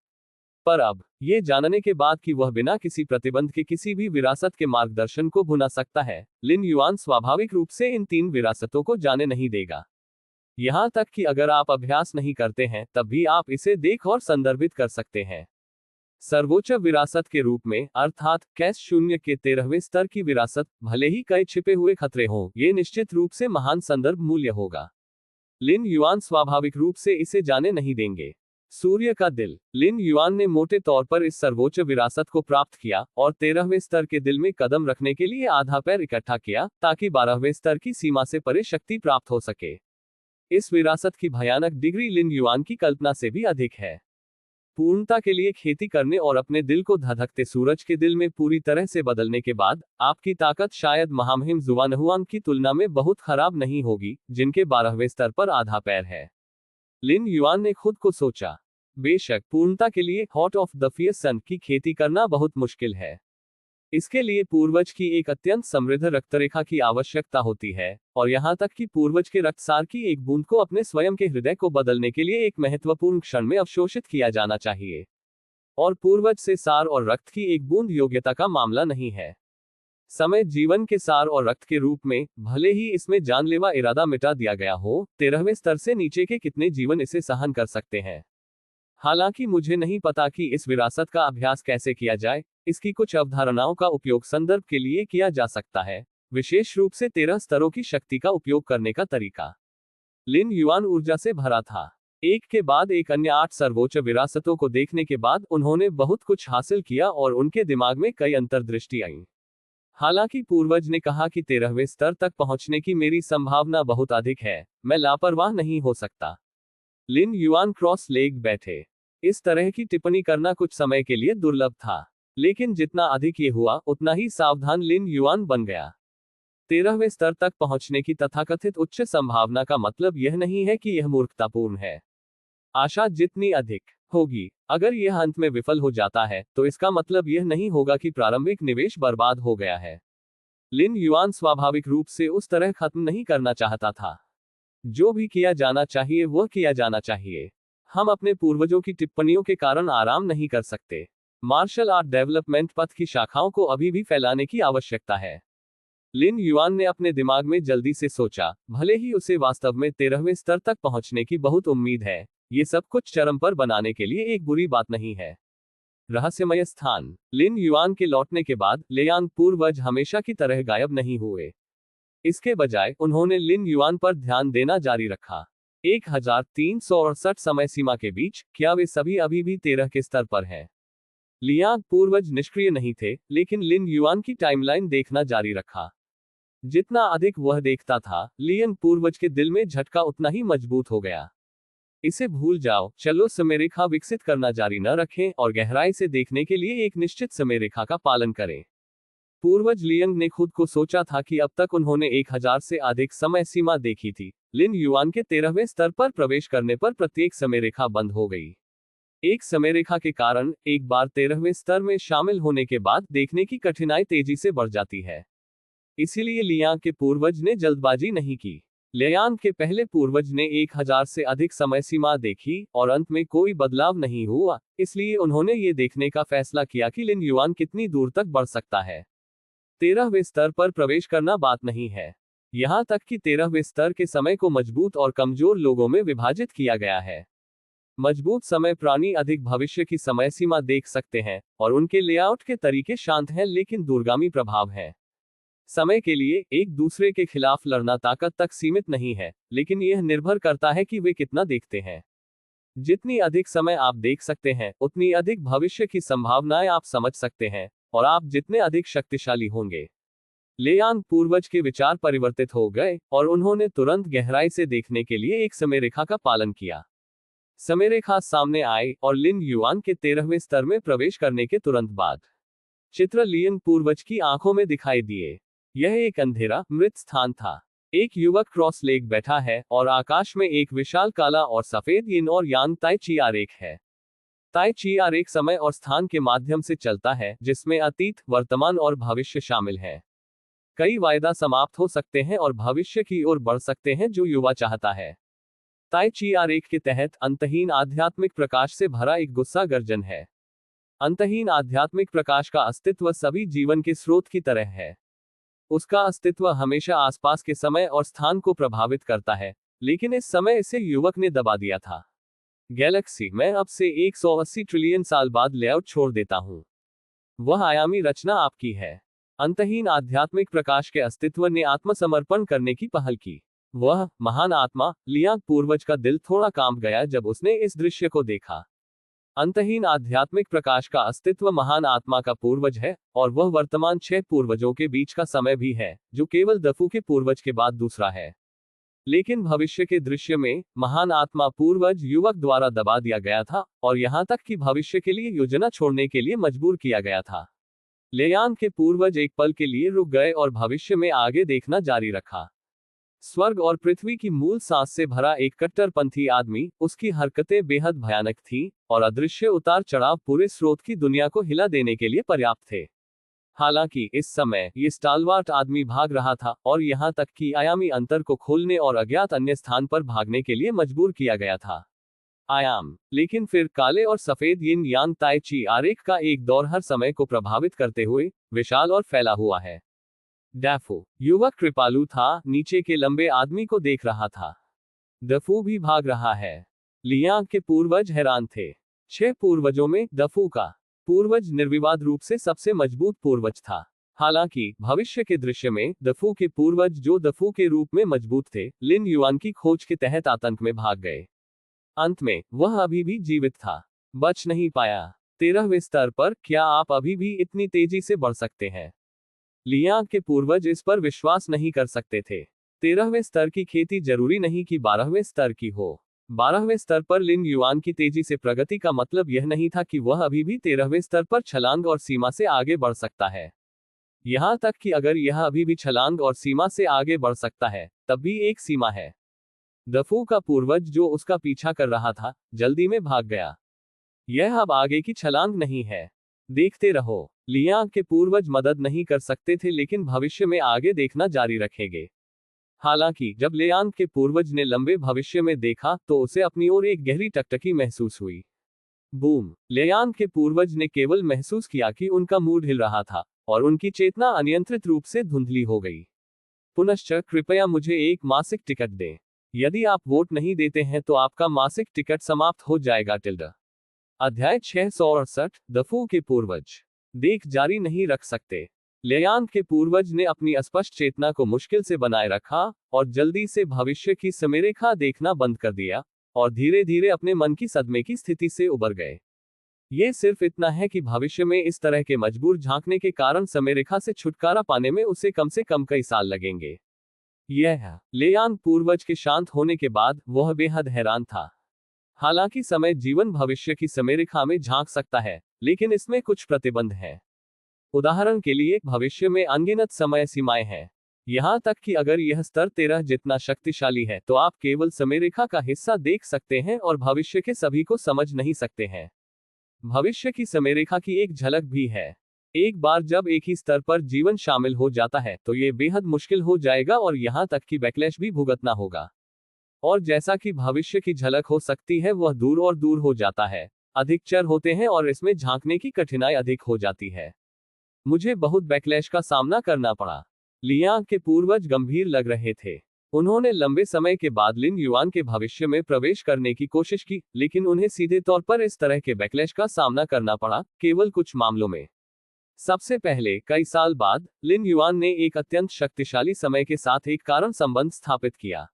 पर अब ये जानने के बाद कि वह बिना किसी प्रतिबंध के किसी भी विरासत के मार्गदर्शन को भुना सकता है, लिन युआन स्वाभाविक रूप से इन 3 विरासतों को जाने नहीं देगा। यहां तक कि अगर आप अभ्यास नहीं करते हैं, तब भी आप इसे देख और संदर्भित कर सकते हैं। सर्वोच्च विरासत के रूप में, अर्थात कैश शून्य के 13वें स्तर की विरासत, भले ही कई छिपे हुए खतरे हों, ये निश्चित रूप से महान संदर्भ मूल्य होगा। लिन युआन स्वाभाविक रूप से इसे जाने नहीं देंगे। सूर्य का दिल। लिन युआन ने मोटे तौर पर इस सर्वोच्च विरासत को प्राप्त किया और 13वें स्तर के दिल में कदम रखने के लिए आधा पैर इकट्ठा किया, ताकि 12वें स्तर की सीमा से परे शक्ति प्राप्त हो सके। इस विरासत की भयानक डिग्री लिन युआन की कल्पना से भी अधिक है। पूर्णता के लिए खेती करने और अपने दिल को धधकते सूरज के दिल में पूरी तरह से बदलने के बाद, आपकी ताकत शायद महामहिम जुआनहुआंग की तुलना में बहुत खराब नहीं होगी, जिनके 12वें स्तर पर आधा पैर है। लिन युआन ने खुद को सोचा, बेशक पूर्णता के लिए हॉट ऑफ द फियर्स सन की खेती करना बहुत मुश्किल है। इसके लिए पूर्वज की एक अत्यंत समृद्ध रक्तरेखा की आवश्यकता होती है, और यहां तक कि पूर्वज के रक्तसार की एक बूंद को अपने स्वयं के हृदय को बदलने के लिए एक महत्वपूर्ण क्षण में अवशोषित किया जाना चाहिए। और पूर्वज से सार और रक्त की एक बूंद योग्यता का मामला नहीं है। समय जीवन के सार और रक्त के रूप में, भले ही इसमें जानलेवा इरादा मिटा दिया गया हो, 13वें स्तर से नीचे के कितने जीवन इसे सहन कर सकते हैं। हालांकि मुझे नहीं पता कि इस विरासत का अभ्यास कैसे किया जाए। इसकी कुछ अवधारणाओं का उपयोग संदर्भ के लिए किया जा सकता है, विशेष रूप से 13 स्तरों की शक्ति का उपयोग करने का तरीका। लिन युआन ऊर्जा से भरा था। एक के बाद एक अन्य 8 सर्वोच्च विरासतों को देखने के बाद उन्होंने बहुत कुछ हासिल किया और उनके दिमाग में कई अंतर्दृष्टि आई। हालांकि पूर्वज ने कहा कि 13वें स्तर तक पहुंचने की मेरी संभावना बहुत अधिक है, मैं लापरवाह नहीं हो सकता। लिन युआन क्रॉस लेग बैठे। इस तरह की टिप्पणी करना कुछ समय के लिए दुर्लभ था। लेकिन जितना अधिक ये हुआ उतना ही सावधान लिन युआन बन गया। 13वें स्तर तक पहुंचने की तथाकथित उच्च संभावना का मतलब यह नहीं है कि यह मूर्खतापूर्ण है। आशा जितनी अधिक होगी, अगर यह अंत में विफल हो जाता है तो इसका मतलब यह नहीं होगा कि प्रारंभिक निवेश बर्बाद हो गया है। लिन युआन स्वाभाविक रूप से उस तरह खत्म नहीं करना चाहता था। जो भी किया जाना चाहिए वह किया जाना चाहिए। हम अपने पूर्वजों की टिप्पणियों के कारण आराम नहीं कर सकते। मार्शल आर्ट डेवलपमेंट पथ की शाखाओं को अभी भी फैलाने की आवश्यकता है। लिन युआन ने अपने दिमाग में जल्दी से सोचा, भले ही उसे वास्तव में 13वें स्तर तक पहुंचने की बहुत उम्मीद है, ये सब कुछ चरम पर बनाने के लिए एक बुरी बात नहीं है। रहस्यमय स्थान। लिन युआन के लौटने के बाद लेयांग पूर्वज हमेशा की तरह गायब नहीं हुए। इसके बजाय उन्होंने लिन युआन पर ध्यान देना जारी रखा। 1368 समय सीमा के बीच क्या वे सभी अभी भी 13 के स्तर पर हैं? लियांग पूर्वज निष्क्रिय नहीं थे, लेकिन लिन युआन की टाइमलाइन देखना जारी रखा। जितना अधिक वह देखता था, लियन पूर्वज के दिल में झटका उतना ही मजबूत हो गया। इसे भूल जाओ, चलो समयरेखा विकसित करना जारी न रखें और गहराई से देखने के लिए एक निश्चित समयरेखा का पालन करें। पूर्वज लियंग ने खुद को सोचा था कि अब तक उन्होंने 1000 से अधिक समय सीमा देखी थी। लिन युआन के 13वें स्तर पर प्रवेश करने पर प्रत्येक समयरेखा बंद हो गई। एक समयरेखा के कारण एक बार 13वें स्तर में शामिल होने के बाद देखने की कठिनाई तेजी से बढ़ जाती है। इसीलिए लियांग के पूर्वज ने जल्दबाजी नहीं की। लियांग के पहले पूर्वज ने 1000 से अधिक समय सीमा देखी और अंत में कोई बदलाव नहीं हुआ, इसलिए उन्होंने ये देखने का फैसला किया कि लिन युआन कितनी दूर तक बढ़ सकता है। 13वें स्तर पर प्रवेश करना बात नहीं है। यहां तक कि 13वें स्तर के समय को मजबूत और कमजोर लोगों में विभाजित किया गया है। मजबूत समय प्राणी अधिक भविष्य की समय सीमा देख सकते हैं और उनके लेआउट के तरीके शांत हैं लेकिन दूरगामी प्रभाव है। समय के लिए एक दूसरे के खिलाफ लड़ना ताकत तक सीमित नहीं है, लेकिन यह निर्भर करता है कि वे कितना देखते हैं। जितनी अधिक समय आप देख सकते हैं, उतनी अधिक भविष्य की संभावनाएं आप समझ सकते हैं, और आप जितने अधिक शक्तिशाली होंगे। लेयांग पूर्वज के विचार परिवर्तित हो गए और उन्होंने तुरंत गहराई से देखने के लिए एक समयरेखा का पालन किया। समयरेखा सामने आई और लिन युआन के 13वें स्तर में प्रवेश करने के तुरंत बाद चित्र लियंग पूर्वज की आंखों में दिखाई दिए। यह एक अंधेरा, मृत स्थान था। एक युवक क्रॉस लेग बैठा है और आकाश में एक विशाल काला और सफेद यिन और यांग ताई ची आरेख है। ताई ची आरेख समय और स्थान के माध्यम से चलता है, जिसमें अतीत, वर्तमान और भविष्य शामिल है। कई वायदा समाप्त हो सकते हैं और भविष्य की ओर बढ़ सकते हैं जो युवा चाहता है। ताई ची आरेख के तहत अंतहीन आध्यात्मिक प्रकाश से भरा एक गुस्सा गर्जन है। अंतहीन आध्यात्मिक प्रकाश का अस्तित्व सभी जीवन के स्रोत की तरह है। उसका अस्तित्व हमेशा आसपास के समय और स्थान को प्रभावित करता है, लेकिन इस समय इसे युवक ने दबा दिया था। गैलेक्सी, मैं अब से 180 ट्रिलियन साल बाद लेआउट छोड़ देता हूं। वह आयामी रचना आपकी है। अंतहीन आध्यात्मिक प्रकाश के अस्तित्व ने आत्मसमर्पण करने की पहल की। वह महान आत्मा, लियांग पूर्वज का दिल थोड़ा कांप गया जब उसने इस दृश्य को देखा। अंतहीन आध्यात्मिक प्रकाश का अस्तित्व महान आत्मा का पूर्वज है, और वह वर्तमान 6 पूर्वजों के बीच का समय भी है, जो केवल दफू के पूर्वज के बाद दूसरा है। लेकिन भविष्य के दृश्य में, महान आत्मा पूर्वज युवक द्वारा दबा दिया गया था, और यहां तक कि भविष्य के लिए योजना छोड़ने के लिए मजबूर किया गया था। लेयांग के पूर्वज एक पल के लिए रुक गए और भविष्य में आगे देखना जारी रखा। स्वर्ग और पृथ्वी की मूल सांस से भरा एक कट्टरपंथी आदमी, उसकी हरकतें बेहद भयानक थीं, और अदृश्य उतार चढ़ाव पूरे स्रोत की दुनिया को हिला देने के लिए पर्याप्त थे। हालांकि इस समय ये स्टालवार्ट आदमी भाग रहा था, और यहां तक कि आयामी अंतर को खोलने और अज्ञात अन्य स्थान पर भागने के लिए मजबूर किया गया था। आयाम। लेकिन फिर काले और सफेद यिन यांग ताई ची आरेख का एक दौर हर समय को प्रभावित करते हुए विशाल और फैला हुआ है। डैफू। युवक कृपालु था, नीचे के लंबे आदमी को देख रहा था। डफू भी भाग रहा है। लियांग के पूर्वज हैरान थे। 6 पूर्वजों में डफू का पूर्वज निर्विवाद रूप से सबसे मजबूत पूर्वज था। हालांकि भविष्य के दृश्य में डफू के पूर्वज, जो डफू के रूप में मजबूत थे, लिन युआन की खोज के तहत आतंक में भाग गए। अंत में वह अभी भी जीवित था, बच नहीं पाया। 13वें स्तर पर क्या आप अभी भी इतनी तेजी से बढ़ सकते हैं? लियांग के पूर्वज इस पर विश्वास नहीं कर सकते थे। 13वें स्तर की खेती जरूरी नहीं कि 12वें स्तर की हो। 12वें स्तर पर लिन युआन की तेजी से प्रगति का मतलब यह नहीं था कि वह अभी भी 13वें स्तर पर छलांग और सीमा से आगे बढ़ सकता है। यहां तक कि अगर यह अभी भी छलांग और सीमा से आगे बढ़ सकता है, तब भी एक सीमा है। दफू का पूर्वज जो उसका पीछा कर रहा था, जल्दी में भाग गया। यह अब आगे की छलांग नहीं है। देखते रहो। लियांग के पूर्वज मदद नहीं कर सकते थे, लेकिन भविष्य में आगे देखना जारी रखेंगे। हालांकि जब लियांग के पूर्वज ने लंबे भविष्य में देखा तो उसे अपनी ओर एक गहरी टकटकी महसूस हुई। बूम! लियांग के पूर्वज ने केवल महसूस किया कि उनका मूड हिल रहा था और उनकी चेतना अनियंत्रित रूप से धुंधली हो गई। पुनश्च कृपया मुझे एक मासिक टिकट दें। यदि आप वोट नहीं देते हैं तो आपका मासिक टिकट समाप्त हो जाएगा। अध्याय 668 दफू के पूर्वज देख जारी नहीं रख सकते। लियांग के पूर्वज ने अपनी अस्पष्ट चेतना को मुश्किल से बनाए रखा और जल्दी से भविष्य की समरेखा देखना बंद कर दिया और धीरे धीरे अपने मन की सदमे की स्थिति से उबर गए। ये सिर्फ इतना है कि भविष्य में इस तरह के मजबूर झांकने के कारण समरेखा से छुटकारा पाने में उसे कम से कम कई साल लगेंगे। यह लियांग पूर्वज के शांत होने के बाद वह बेहद हैरान था। हालांकि समय जीवन भविष्य की समरेखा में झांक सकता है, लेकिन इसमें कुछ प्रतिबंध हैं। उदाहरण के लिए भविष्य में अनगिनत समय सीमाएं हैं। यहां तक कि अगर यह स्तर 13 जितना शक्तिशाली है तो आप केवल समरेखा का हिस्सा देख सकते हैं और भविष्य के सभी को समझ नहीं सकते हैं। भविष्य की समरेखा की एक झलक भी है। एक बार जब एक ही स्तर पर जीवन शामिल हो जाता है तो यह बेहद मुश्किल हो जाएगा और यहां तक कि बैकलैश भी भुगतना होगा। और जैसा कि भविष्य की झलक हो सकती है, वह दूर और दूर हो जाता है, अधिक चर होते हैं और इसमें झांकने की कठिनाई अधिक हो जाती है। मुझे बहुत बैकलैश का सामना करना पड़ा। लियांग के पूर्वज गंभीर लग रहे थे। उन्होंने लंबे समय के बाद लिन युआन के भविष्य में प्रवेश करने की कोशिश की, लेकिन उन्हें सीधे तौर पर इस तरह के बैकलैश का सामना करना पड़ा, केवल कुछ मामलों में। सबसे पहले, कई साल बाद, लिन युआन ने एक अत्यंत शक्तिशाली समय के साथ एक कारण संबंध स्थापित किया।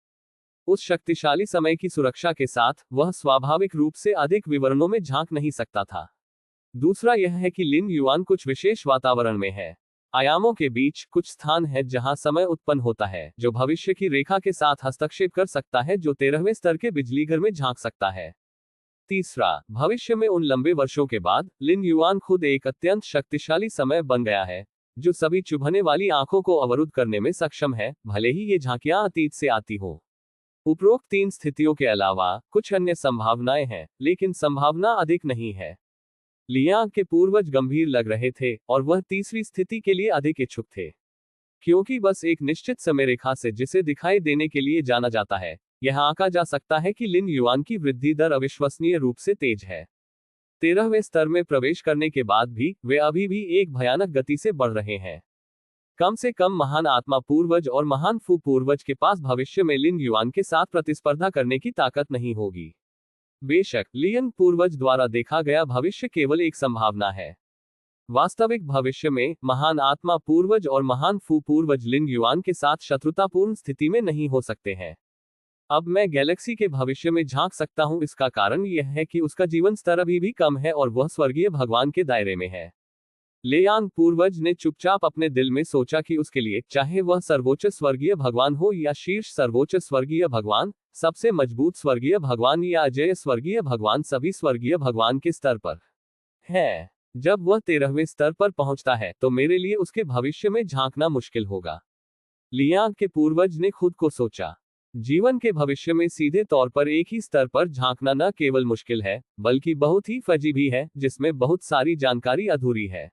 उस शक्तिशाली समय की सुरक्षा के साथ वह स्वाभाविक रूप से अधिक विवरणों में झांक नहीं सकता था। दूसरा यह है कि लिन युआन कुछ विशेष वातावरण में है। आयामों के बीच कुछ स्थान है जहां समय उत्पन्न होता है जो भविष्य की रेखा के साथ हस्तक्षेप कर सकता है, जो 13वें स्तर के बिजलीघर में झांक सकता है। तीसरा, भविष्य में उन लंबे वर्षों के बाद लिन युआन खुद एक अत्यंत शक्तिशाली समय बन गया है, जो सभी चुभने वाली आंखों को अवरुद्ध करने में सक्षम है, भले ही ये झांकियां अतीत से आती हो। उपरोक्त 3 स्थितियों के अलावा कुछ अन्य संभावनाएं हैं, लेकिन संभावना अधिक नहीं है। लियांग के पूर्वज गंभीर लग रहे थे और वह तीसरी स्थिति के लिए अधिक इच्छुक थे, क्योंकि बस एक निश्चित समयरेखा से जिसे दिखाई देने के लिए जाना जाता है, यह आंका जा सकता है कि लिन युआन की वृद्धि दर अविश्वसनीय रूप से तेज है। 13वें स्तर में प्रवेश करने के बाद भी वे अभी भी एक भयानक गति से बढ़ रहे हैं। कम से कम महान आत्मा पूर्वज और महान फू पूर्वज के पास भविष्य में लिन युआन के साथ प्रतिस्पर्धा करने की ताकत नहीं होगी। बेशक लियन पूर्वज द्वारा देखा गया भविष्य केवल एक संभावना है। वास्तविक भविष्य में महान आत्मा पूर्वज और महान फू पूर्वज लिन युआन के साथ शत्रुतापूर्ण स्थिति में नहीं हो सकते हैं। अब मैं गैलेक्सी के भविष्य में झांक सकता हूं, इसका कारण यह है कि उसका जीवन स्तर अभी भी कम है और वह स्वर्गीय भगवान के दायरे में है। लियांग पूर्वज ने चुपचाप अपने दिल में सोचा कि उसके लिए, चाहे वह सर्वोच्च स्वर्गीय भगवान हो या शीर्ष सर्वोच्च स्वर्गीय भगवान, सबसे मजबूत स्वर्गीय भगवान या अजेय स्वर्गीय भगवान, सभी स्वर्गीय भगवान के स्तर पर है। जब वह 13वें स्तर पर पहुंचता है तो मेरे लिए उसके भविष्य में झांकना मुश्किल होगा। लियांग के पूर्वज ने खुद को सोचा। जीवन के भविष्य में सीधे तौर पर एक ही स्तर पर झांकना न केवल मुश्किल है, बल्कि बहुत ही फजी भी है, जिसमें बहुत सारी जानकारी अधूरी है।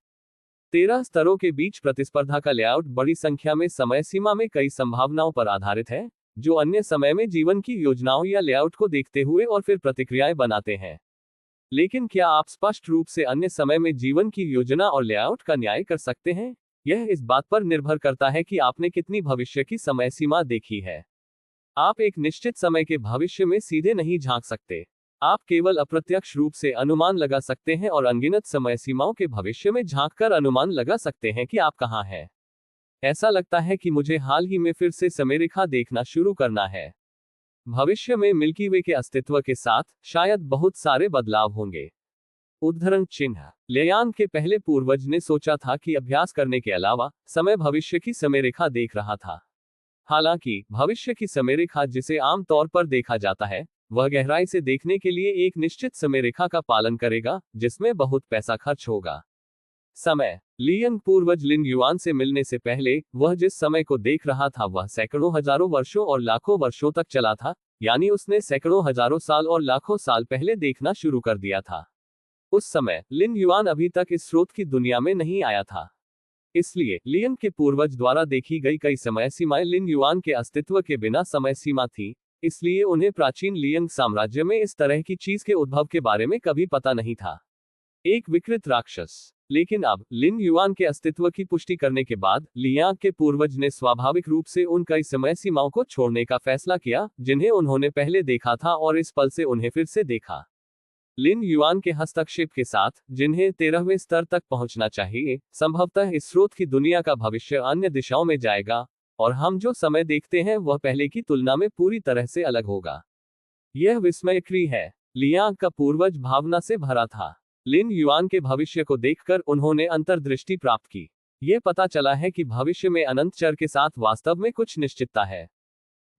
13 स्तरों के बीच प्रतिस्पर्धा का लेआउट बड़ी संख्या में समय सीमा में कई संभावनाओं पर आधारित है, जो अन्य समय में जीवन की योजनाओं या लेआउट को देखते हुए और फिर प्रतिक्रियाएं बनाते हैं। लेकिन क्या आप स्पष्ट रूप से अन्य समय में जीवन की योजना और लेआउट का न्याय कर सकते हैं? यह इस बात पर निर्भर करता है कि आपने कितनी भविष्य की समय सीमा देखी है। आप एक निश्चित समय के भविष्य में सीधे नहीं झांक सकते। आप केवल अप्रत्यक्ष रूप से अनुमान लगा सकते हैं और अनगिनत समय सीमाओं के भविष्य में झांककर अनुमान लगा सकते हैं कि आप कहां हैं। ऐसा लगता है कि मुझे हाल ही में फिर से समयरेखा देखना शुरू करना है। भविष्य में मिल्की वे के अस्तित्व के साथ शायद बहुत सारे बदलाव होंगे। उद्धरण चिन्ह। लियांग के पहले पूर्वज ने सोचा था कि अभ्यास करने के अलावा समय भविष्य की समयरेखा देख रहा था। हालांकि भविष्य की समयरेखा जिसे आम तौर पर देखा जाता है, वह गहराई से देखने के लिए एक निश्चित समय रेखा का पालन करेगा, जिसमें बहुत पैसा खर्च होगा। समय। लियंग पूर्वज लिन युआन से मिलने से पहले वह जिस समय को देख रहा था वह सैकड़ों हजारों वर्षों और लाखों वर्षों तक चला था, यानी उसने सैकड़ों हजारों साल और लाखों साल पहले देखना शुरू कर दिया था। उस समय लिन युआन अभी तक इस स्रोत की दुनिया में नहीं आया था। इसलिए लियंग के पूर्वज द्वारा देखी गई कई समय सीमाएं लिन युआन के अस्तित्व के बिना समय सीमा थी, इसलिए उन्हें प्राचीन लियंग साम्राज्य में इस तरह की चीज के उद्भव के बारे में कभी पता नहीं था। एक विकृत राक्षस। लेकिन अब लिन युआन के अस्तित्व की पुष्टि करने के बाद लियांग के पूर्वज ने स्वाभाविक रूप से उन कई समय सीमाओं को छोड़ने का फैसला किया जिन्हें उन्होंने पहले देखा था और इस पल से उन्हें फिर से देखा। लिन युआन के हस्तक्षेप के साथ, जिन्हें 13वें स्तर तक पहुंचना चाहिए, संभवतः इस स्रोत की दुनिया का भविष्य अन्य दिशाओं में जाएगा, और हम जो समय देखते हैं वह पहले की तुलना में पूरी तरह से अलग होगा। यह विस्मयकारी है। लियांग का पूर्वज भावना से भरा था। लिन युआन के भविष्य को देखकर उन्होंने अंतर्दृष्टि प्राप्त की। यह पता चला है कि भविष्य में अनंत चर के साथ वास्तव में कुछ निश्चितता है।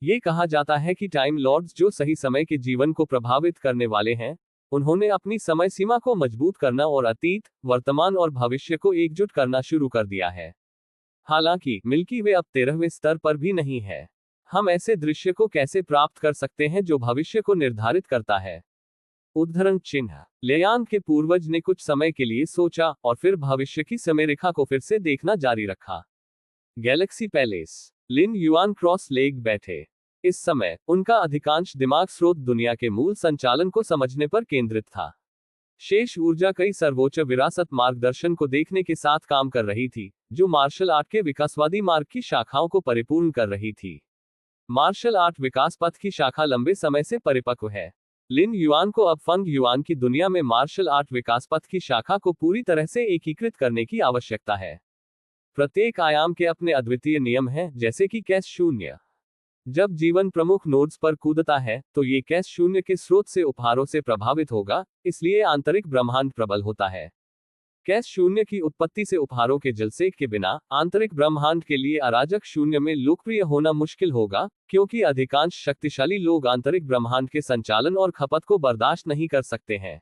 ये कहा जाता है कि टाइम लॉर्ड्स जो सही समय के जीवन को प्रभावित करने वाले हैं, उन्होंने अपनी समय सीमा को मजबूत करना और अतीत, वर्तमान और भविष्य को एकजुट करना शुरू कर दिया है। हालांकि मिल्की वे अब 13वें स्तर पर भी नहीं है। हम ऐसे दृश्य को कैसे प्राप्त कर सकते हैं जो भविष्य को निर्धारित करता है? उद्धरण चिन्ह। लियांग के पूर्वज ने कुछ समय के लिए सोचा और फिर भविष्य की समय रेखा को फिर से देखना जारी रखा। Galaxy palace. Lin Yuan cross leg बैठे। इस समय उनका अधिकांश दिमाग स्रोत दुनिया के मूल संचालन को समझने पर केंद्रित था। शेष ऊर्जा कई सर्वोच्च विरासत मार्गदर्शन को देखने के साथ काम कर रही थी, जो मार्शल आर्ट के विकासवादी मार्ग की शाखाओं को परिपूर्ण कर रही थी। मार्शल आर्ट विकास पथ की शाखा लंबे समय से परिपक्व है। लिन युआन को अब फंग युआन की दुनिया में मार्शल आर्ट विकास पथ की शाखा को पूरी तरह से एकीकृत करने की आवश्यकता है। प्रत्येक आयाम के अपने अद्वितीय नियम हैं, जैसे कि कैश शून्य। जब जीवन प्रमुख नोड्स पर कूदता है तो ये कैश शून्य के स्रोत से उपहारों से प्रभावित होगा, इसलिए आंतरिक ब्रह्मांड प्रबल होता है। कैश शून्य की उत्पत्ति से उपहारों के जलसेक के बिना आंतरिक ब्रह्मांड के लिए अराजक शून्य में लोकप्रिय होना मुश्किल होगा, क्योंकि अधिकांश शक्तिशाली लोग आंतरिक ब्रह्मांड के संचालन और खपत को बर्दाश्त नहीं कर सकते हैं।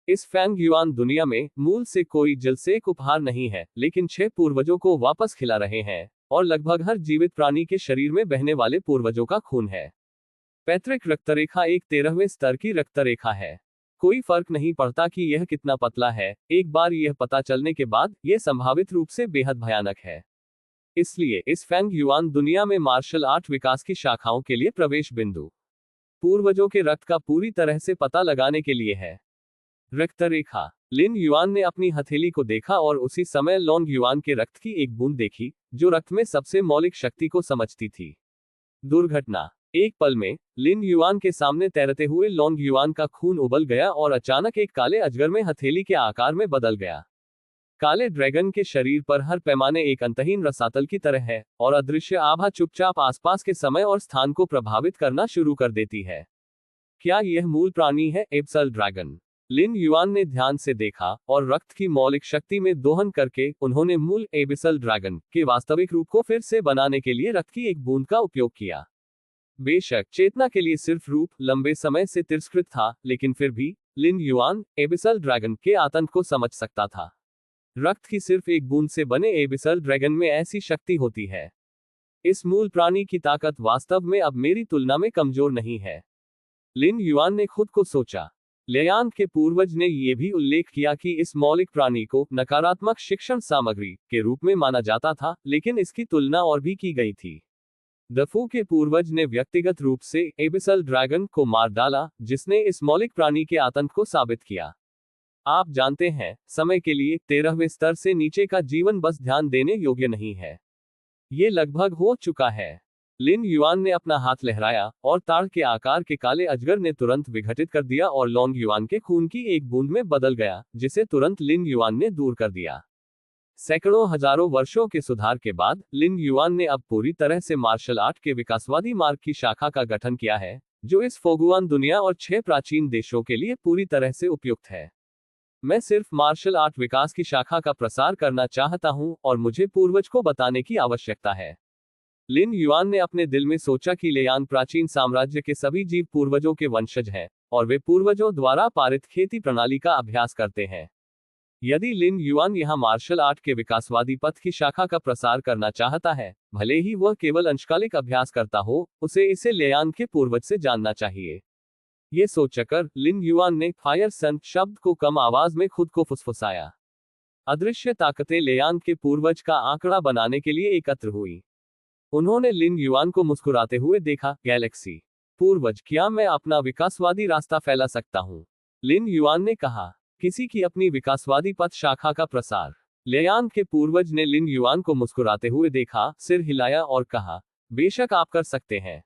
इस फैंग युआन दुनिया में मूल से कोई जलसेक उपहार नहीं है, लेकिन 6 पूर्वजों को वापस खिला रहे हैं, और लगभग हर जीवित प्राणी के शरीर में बहने वाले पूर्वजों का खून है। पैतृक रक्तरेखा एक 13वें स्तर की रक्तरेखा है। कोई फर्क नहीं पड़ता कि यह कितना पतला है, एक बार यह पता चलने के बाद यह संभावित रूप से बेहद भयानक है। इसलिए इस फैंग युआन दुनिया में मार्शल आर्ट विकास की शाखाओं के लिए प्रवेश बिंदु पूर्वजों के रक्त का पूरी तरह से पता लगाने के लिए है। रक्तरेखा। लिन युआन ने अपनी हथेली को देखा और उसी समय लोंग युआन के रक्त की एक बूंद देखी, जो रक्त में सबसे मौलिक शक्ति को समझती थी। दुर्घटना। एक पल में लिन युआन के सामने तैरते हुए लोंग युआन का खून उबल गया और अचानक एक काले अजगर में हथेली के आकार में बदल गया। काले ड्रैगन के शरीर पर हर पैमाने एक अंतहीन रसातल की तरह है, और अदृश्य आभा चुपचाप आसपास के समय और स्थान को प्रभावित करना शुरू कर देती है। क्या यह मूल प्राणी है? एब्सल ड्रैगन। लिन युआन ने ध्यान से देखा, और रक्त की मौलिक शक्ति में दोहन करके उन्होंने मूल एबिसल ड्रैगन के वास्तविक रूप को फिर से बनाने के लिए रक्त की एक बूंद का उपयोग किया। बेशक चेतना के लिए सिर्फ रूप लंबे समय से तिरस्कृत था, लेकिन फिर भी लिन युआन एबिसल ड्रैगन के आतंक को समझ सकता था। रक्त की सिर्फ एक बूंद से बने एबिसल ड्रैगन में ऐसी शक्ति होती है। इस मूल प्राणी की ताकत वास्तव में अब मेरी तुलना में कमजोर नहीं है। लिन युआन ने खुद को सोचा। लियांग के पूर्वज ने यह भी उल्लेख किया कि इस मौलिक प्राणी को नकारात्मक शिक्षण सामग्री के रूप में माना जाता था, लेकिन इसकी तुलना और भी की गई थी। दफू के पूर्वज ने व्यक्तिगत रूप से एबिसल ड्रैगन को मार डाला, जिसने इस मौलिक प्राणी के आतंक को साबित किया। आप जानते हैं, समय के लिए 13वें स्तर से नीचे का जीवन बस ध्यान देने योग्य नहीं है। ये लगभग हो चुका है। लिन युआन ने अपना हाथ लहराया, और ताड़ के आकार के काले अजगर ने तुरंत विघटित कर दिया और लोंग युआन के खून की एक बूंद में बदल गया, जिसे तुरंत लिन युआन ने दूर कर दिया। सैकड़ों हजारों वर्षों के सुधार के बाद लिन युआन ने अब पूरी तरह से मार्शल आर्ट के विकासवादी मार्ग की शाखा का गठन किया है, जो इस फोगुआन दुनिया और 6 प्राचीन देशों के लिए पूरी तरह से उपयुक्त है। मैं सिर्फ मार्शल आर्ट विकास की शाखा का प्रसार करना चाहता हूं, और मुझे पूर्वज को बताने की आवश्यकता है। लिन युआन ने अपने दिल में सोचा कि लेयान प्राचीन साम्राज्य के सभी जीव पूर्वजों के वंशज हैं, और वे पूर्वजों द्वारा पारित खेती प्रणाली का अभ्यास करते हैं। यदि लिन युआन यहाँ मार्शल आर्ट के विकासवादी पथ की शाखा का प्रसार करना चाहता है, भले ही वह केवल अंशकालिक अभ्यास करता हो, उसे इसे लेयान के पूर्वज से जानना चाहिए। ये सोचकर लिन युआन ने फायर सन शब्द को कम आवाज में खुद को फुसफुसाया। अदृश्य ताकतें लेयान के पूर्वज का आंकड़ा बनाने के लिए एकत्र हुई। उन्होंने लिन युआन को मुस्कुराते हुए देखा। गैलेक्सी पूर्वज, क्या मैं अपना विकासवादी रास्ता फैला सकता हूँ? लिन युआन ने कहा। किसी की अपनी विकासवादी पथ शाखा का प्रसार। लेयान के पूर्वज ने लिन युआन को मुस्कुराते हुए देखा, सिर हिलाया और कहा, बेशक आप कर सकते हैं।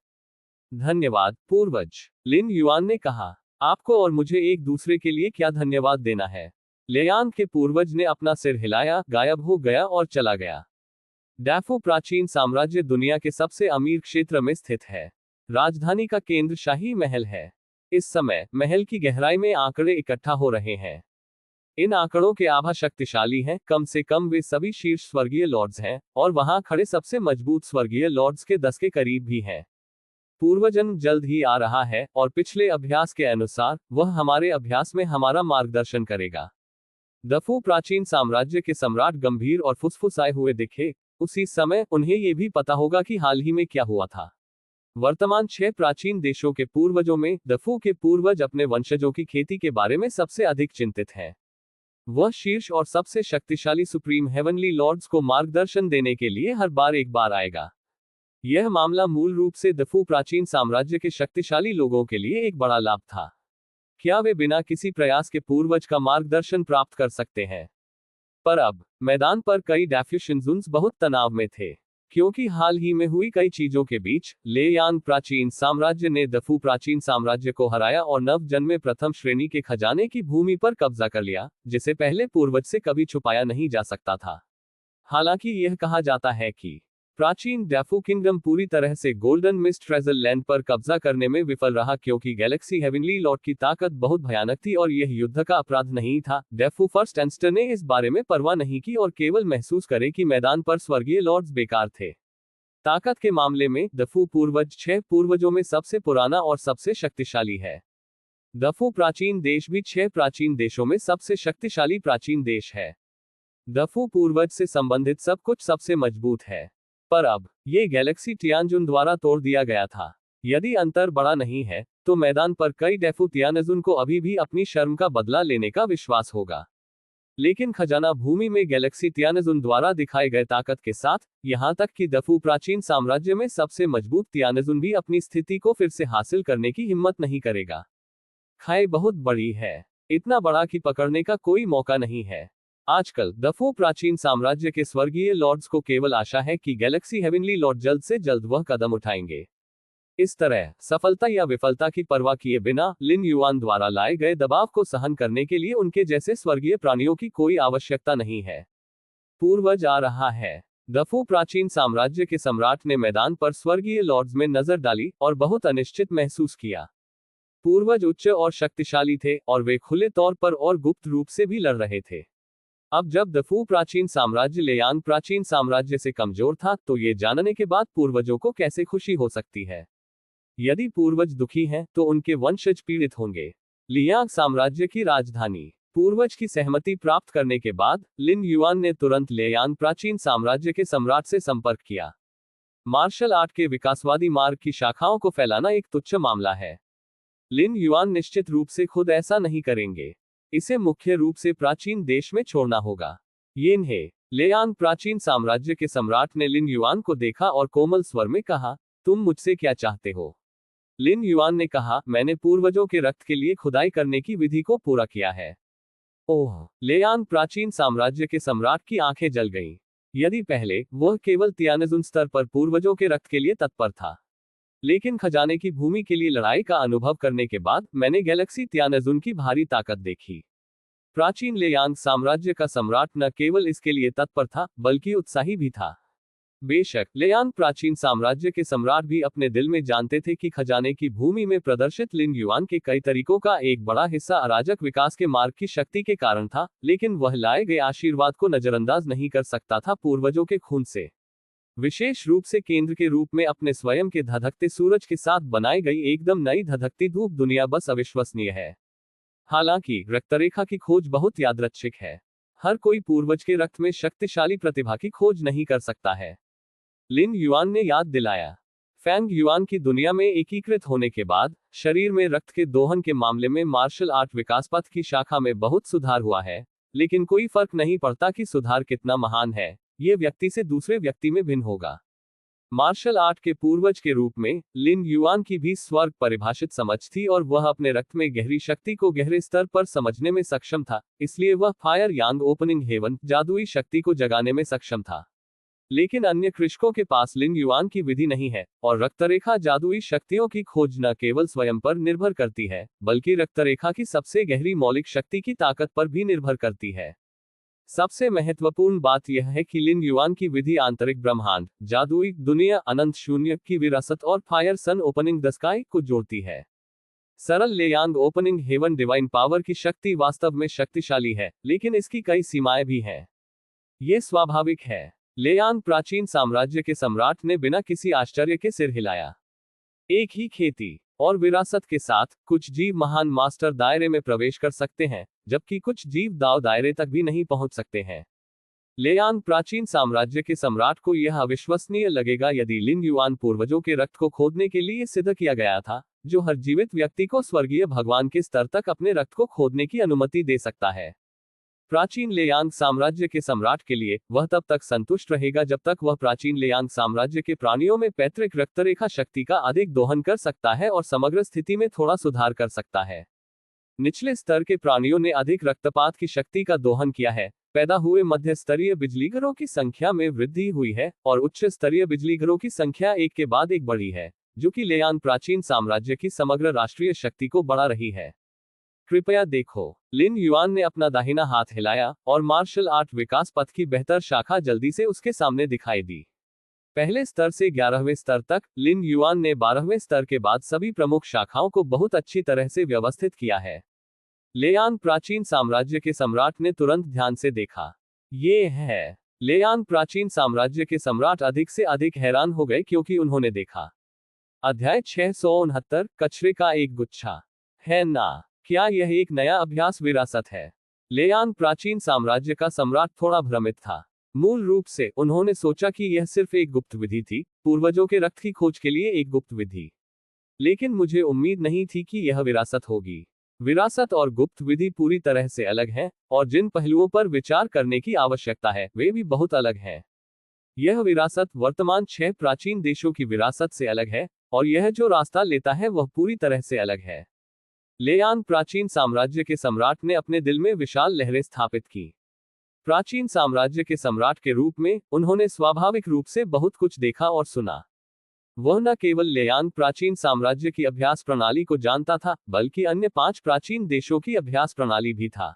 धन्यवाद पूर्वज, लिन युआन ने कहा। आपको और मुझे एक दूसरे के लिए क्या धन्यवाद देना है? लेयान के पूर्वज ने अपना सिर हिलाया, गायब हो गया और चला गया। डैफो प्राचीन साम्राज्य दुनिया के सबसे अमीर क्षेत्र में स्थित है। राजधानी का केंद्र शाही महल है। इस समय महल की गहराई में आंकड़े इकट्ठा हो रहे हैं। इन आंकड़ों के आभा शक्तिशाली हैं, कम से कम वे सभी शीर्ष स्वर्गीय लॉर्ड्स हैं, और वहां खड़े सबसे मजबूत स्वर्गीय लॉर्ड्स के 10 के करीब भी हैं। पूर्वजन्म जल्द ही आ रहा है, और पिछले अभ्यास के अनुसार वह हमारे अभ्यास में हमारा मार्गदर्शन करेगा। दफू प्राचीन साम्राज्य के सम्राट गंभीर और फुसफुसाए हुए दिखे। उसी समय उन्हें यह भी पता होगा कि हाल ही में क्या हुआ था। वर्तमान 6 प्राचीन देशों के पूर्वजों में दफू के पूर्वज अपने वंशजों की खेती के बारे में सबसे अधिक चिंतित हैं। वह शीर्ष और सबसे शक्तिशाली सुप्रीम हेवनली लॉर्ड्स को मार्गदर्शन देने के लिए हर बार एक बार आएगा। यह मामला मूल रूप से दफू प्राचीन साम्राज्य के शक्तिशाली लोगों के लिए एक बड़ा लाभ था। क्या वे बिना किसी प्रयास के पूर्वज का मार्गदर्शन प्राप्त कर सकते हैं? पर अब मैदान पर कई डैफ्यूशंजुन्स बहुत तनाव में थे, क्योंकि हाल ही में हुई कई चीजों के बीच लेयान प्राचीन साम्राज्य ने दफू प्राचीन साम्राज्य को हराया और नव जन्मे प्रथम श्रेणी के खजाने की भूमि पर कब्जा कर लिया, जिसे पहले पूर्वज से कभी छुपाया नहीं जा सकता था। हालांकि यह कहा जाता है कि प्राचीन डैफू किंगडम पूरी तरह से गोल्डन मिस्ट ट्रेजर लैंड पर कब्जा करने में विफल रहा, क्योंकि गैलेक्सी हेवनली लॉर्ड की ताकत बहुत भयानक थी और यह युद्ध का अपराध नहीं था। डैफू फर्स्ट एंस्टर ने इस बारे में परवाह नहीं की और केवल महसूस करे कि मैदान पर स्वर्गीय लॉर्ड्स बेकार थे। ताकत के मामले में दफू पूर्वज 6 पूर्वजों में सबसे पुराना और सबसे शक्तिशाली है। दफू प्राचीन देश भी 6 प्राचीन देशों में सबसे शक्तिशाली प्राचीन देश है। दफू पूर्वज से संबंधित सब कुछ सबसे मजबूत है। पर अब ये गैलेक्सी तियानजुन द्वारा तोड़ दिया गया था। यदि अंतर बड़ा नहीं है, तो मैदान पर कई डैफू तियानजुन को अभी भी अपनी शर्म का बदला लेने का विश्वास होगा। लेकिन खजाना भूमि में गैलेक्सी तियानजुन द्वारा दिखाए गए ताकत के साथ, यहां तक कि दफू प्राचीन साम्राज्य में सबसे मजबूत तियानजुन भी अपनी स्थिति को फिर से हासिल करने की हिम्मत नहीं करेगा। खाई बहुत बड़ी है, इतना बड़ा कि पकड़ने का कोई मौका नहीं है। आजकल दफू प्राचीन साम्राज्य के स्वर्गीय लॉर्ड्स को केवल आशा है कि गैलेक्सी हेवनली लॉर्ड जल्द से जल्द वह कदम उठाएंगे। इस तरह सफलता या विफलता की परवाह किए बिना लिन युआन द्वारा लाए गए दबाव को सहन करने के लिए उनके जैसे स्वर्गीय प्राणियों की कोई आवश्यकता नहीं है। पूर्वज आ रहा है। दफू प्राचीन साम्राज्य के सम्राट ने मैदान पर स्वर्गीय लॉर्ड्स में नजर डाली और बहुत अनिश्चित महसूस किया। पूर्वज उच्च और शक्तिशाली थे और वे खुले तौर पर और गुप्त रूप से भी लड़ रहे थे। अब जब दफू प्राचीन साम्राज्य लेयान प्राचीन साम्राज्य से कमजोर था, तो ये जानने के बाद पूर्वजों को कैसे खुशी हो सकती है? यदि पूर्वज दुखी हैं, तो उनके वंशज पीड़ित होंगे। लियांग साम्राज्य की राजधानी। पूर्वज की सहमति प्राप्त करने के बाद लिन युआन ने तुरंत लेयान प्राचीन साम्राज्य के सम्राट से संपर्क किया। मार्शल आर्ट के विकासवादी मार्ग की शाखाओं को फैलाना एक तुच्छ मामला है। लिन युआन निश्चित रूप से खुद ऐसा नहीं करेंगे। इसे मुख्य रूप से प्राचीन देश में छोड़ना होगा। येनहे लेयान प्राचीन साम्राज्य के सम्राट ने लिन युआन को देखा और कोमल स्वर में कहा, तुम मुझसे क्या चाहते हो? लिन युआन ने कहा, मैंने पूर्वजों के रक्त के लिए खुदाई करने की विधि को पूरा किया है। ओह! लेयान प्राचीन साम्राज्य के सम्राट की आंखें जल गईं। यदि पहले वह केवल तियानजुन स्तर पर पूर्वजों के रक्त के लिए तत्पर था, लेकिन खजाने की भूमि के लिए लड़ाई का अनुभव करने के बाद मैंने गैलेक्सी तियानजुन की भारी ताकत देखी। प्राचीन लेयांग साम्राज्य का सम्राट न केवल इसके लिए तत्पर था, बल्कि उत्साही भी था। बेशक लेयांग प्राचीन साम्राज्य के सम्राट भी अपने दिल में जानते थे कि खजाने की भूमि में प्रदर्शित लिन युआन के कई तरीकों का एक बड़ा हिस्सा अराजक विकास के मार्ग की शक्ति के कारण था, लेकिन वह लाए गए आशीर्वाद को नजरअंदाज नहीं कर सकता था पूर्वजों के खून से। विशेष रूप से केंद्र के रूप में अपने स्वयं के धधकते सूरज के साथ बनाई गई एकदम नई धधकती धूप दुनिया बस अविश्वसनीय है। हालांकि रक्तरेखा की खोज बहुत यादृच्छिक है। हर कोई पूर्वज के रक्त में शक्तिशाली प्रतिभा की खोज नहीं कर सकता है। लिन युआन ने याद दिलाया। फैंग युआन की दुनिया में एकीकृत होने के बाद शरीर में रक्त के दोहन के मामले में मार्शल आर्ट विकास पथ की शाखा में बहुत सुधार हुआ है, लेकिन कोई फर्क नहीं पड़ता कि सुधार कितना महान है, ये व्यक्ति से दूसरे व्यक्ति में भिन्न होगा। मार्शल आर्ट के पूर्वज के रूप में लिन युआन की भी स्वर्ग परिभाषित समझ थी और वह अपने रक्त में गहरी शक्ति को गहरे स्तर पर समझने में सक्षम था, इसलिए वह फायर यांग ओपनिंग हेवन जादुई शक्ति को जगाने में सक्षम था। लेकिन अन्य कृषकों के पास लिन युआन की विधि नहीं है, और रक्तरेखा जादुई शक्तियों की खोज न केवल स्वयं पर निर्भर करती है, बल्कि रक्तरेखा की सबसे गहरी मौलिक शक्ति की ताकत पर भी निर्भर करती है। सबसे महत्वपूर्ण बात यह है कि लिन युआन की विधि आंतरिक ब्रह्मांड, जादुई दुनिया, अनंत शून्य की विरासत और fire sun opening the sky को जोड़ती है। सरल लेयांग ओपनिंग हेवन डिवाइन पावर की शक्ति वास्तव में शक्तिशाली है, लेकिन इसकी कई सीमाएं भी हैं। ये स्वाभाविक है। लेयांग प्राचीन साम्राज्य के सम्राट ने बिना किसी आश्चर्य के सिर हिलाया। एक ही खेती और विरासत के साथ कुछ जीव महान मास्टर दायरे में प्रवेश कर सकते हैं, जबकि कुछ जीव दाव दायरे तक भी नहीं पहुंच सकते हैं। लेयांग प्राचीन साम्राज्य के सम्राट को यह अविश्वसनीय लगेगा यदि लिन युआन पूर्वजों के रक्त को खोदने के लिए सिद्ध किया गया था, जो हर जीवित व्यक्ति को स्वर्गीय भगवान के स्तर तक अपने रक्त को खोदने की अनुमति दे सकता है। प्राचीन लेयांग साम्राज्य के सम्राट के लिए वह तब तक संतुष्ट रहेगा जब तक वह प्राचीन लेयांग साम्राज्य के प्राणियों में पैतृक रक्तरेखा शक्ति का अधिक दोहन कर सकता है और समग्र स्थिति में थोड़ा सुधार कर सकता है। निचले स्तर के प्राणियों ने अधिक रक्तपात की शक्ति का दोहन किया है, पैदा हुए मध्य स्तरीय बिजलीघरों की संख्या में वृद्धि हुई है और उच्च स्तरीय बिजलीघरों की संख्या एक के बाद एक बढ़ी है, जो कि लेयांग प्राचीन साम्राज्य की समग्र राष्ट्रीय शक्ति को बढ़ा रही है। कृपया देखो। लिन युआन ने अपना दाहिना हाथ हिलाया और मार्शल आर्ट विकास पथ की बेहतर शाखा जल्दी से उसके सामने दिखाई दी। पहले स्तर से 11वें स्तर तक लिन युआन ने 12वें स्तर के बाद सभी प्रमुख शाखाओं को बहुत अच्छी तरह से व्यवस्थित किया है। लेयांग प्राचीन साम्राज्य के सम्राट ने तुरंत ध्यान से देखा। ये है। लेयांग प्राचीन साम्राज्य के सम्राट अधिक से अधिक हैरान हो गए क्योंकि उन्होंने देखा। अध्याय 669 कचरे का एक गुच्छा। है ना? क्या यह एक नया अभ्यास विरासत है? लेयांग प्राचीन साम्राज्य का सम्राट थोड़ा भ्रमित था। मूल रूप से उन्होंने सोचा कि यह सिर्फ एक गुप्त विधि थी, पूर्वजों के रक्त की खोज के लिए एक गुप्त विधि। लेकिन मुझे उम्मीद नहीं थी कि यह विरासत होगी। विरासत और गुप्त विधि पूरी तरह से अलग हैं, और जिन पहलुओं पर विचार करने की आवश्यकता है वे भी बहुत अलग हैं। यह विरासत वर्तमान 6 प्राचीन देशों की विरासत से अलग है, और यह जो रास्ता लेता है वह पूरी तरह से अलग है। लेयांग प्राचीन साम्राज्य के सम्राट ने अपने दिल में विशाल लहरें स्थापित की। प्राचीन साम्राज्य के सम्राट के रूप में उन्होंने स्वाभाविक रूप से बहुत कुछ देखा और सुना। वह न केवल लेयांग प्राचीन साम्राज्य की अभ्यास प्रणाली को जानता था, बल्कि अन्य 5 प्राचीन देशों की अभ्यास प्रणाली भी था।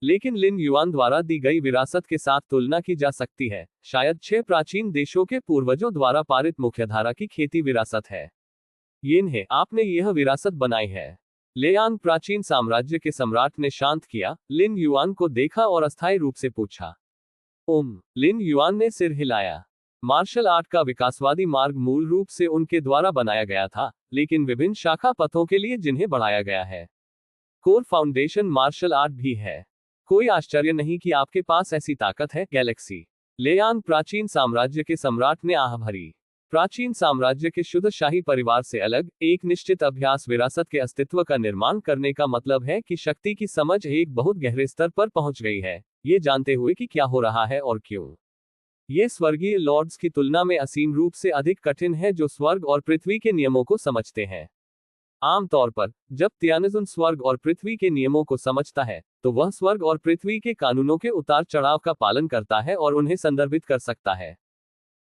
लेकिन लिन युआन द्वारा दी गई विरासत के साथ तुलना की जा सकती है, शायद 6 प्राचीन देशों के पूर्वजों द्वारा पारित मुख्यधारा की खेती विरासत है। यिन्हें आपने यह विरासत बनाई है। लेयांग प्राचीन साम्राज्य के सम्राट ने शांत किया, लिन युआन को देखा और अस्थायी रूप से पूछा। लिन युआन ने सिर हिलाया। मार्शल आर्ट का विकासवादी मार्ग मूल रूप से उनके द्वारा बनाया गया था, लेकिन विभिन्न शाखा पथों के लिए जिन्हें बढ़ाया गया है। कोर फाउंडेशन मार्शल आर्ट भी है। कोई आश्चर्य नहीं कि आपके पास ऐसी ताकत है, गैलेक्सी। लेयांग प्राचीन साम्राज्य के सम्राट ने आह भरी। प्राचीन साम्राज्य के शुद्ध शाही परिवार से अलग एक निश्चित अभ्यास विरासत के अस्तित्व का निर्माण करने का मतलब है कि शक्ति की समझ एक बहुत गहरे स्तर पर पहुंच गई है, ये जानते हुए कि क्या हो रहा है और क्यों। ये स्वर्गीय लॉर्ड्स की तुलना में असीम रूप से अधिक कठिन है जो स्वर्ग और पृथ्वी के नियमों को समझते हैं। आमतौर पर जब तियानजुन स्वर्ग और पृथ्वी के नियमों को समझता है, तो वह स्वर्ग और पृथ्वी के कानूनों के उतार चढ़ाव का पालन करता है और उन्हें संदर्भित कर सकता है।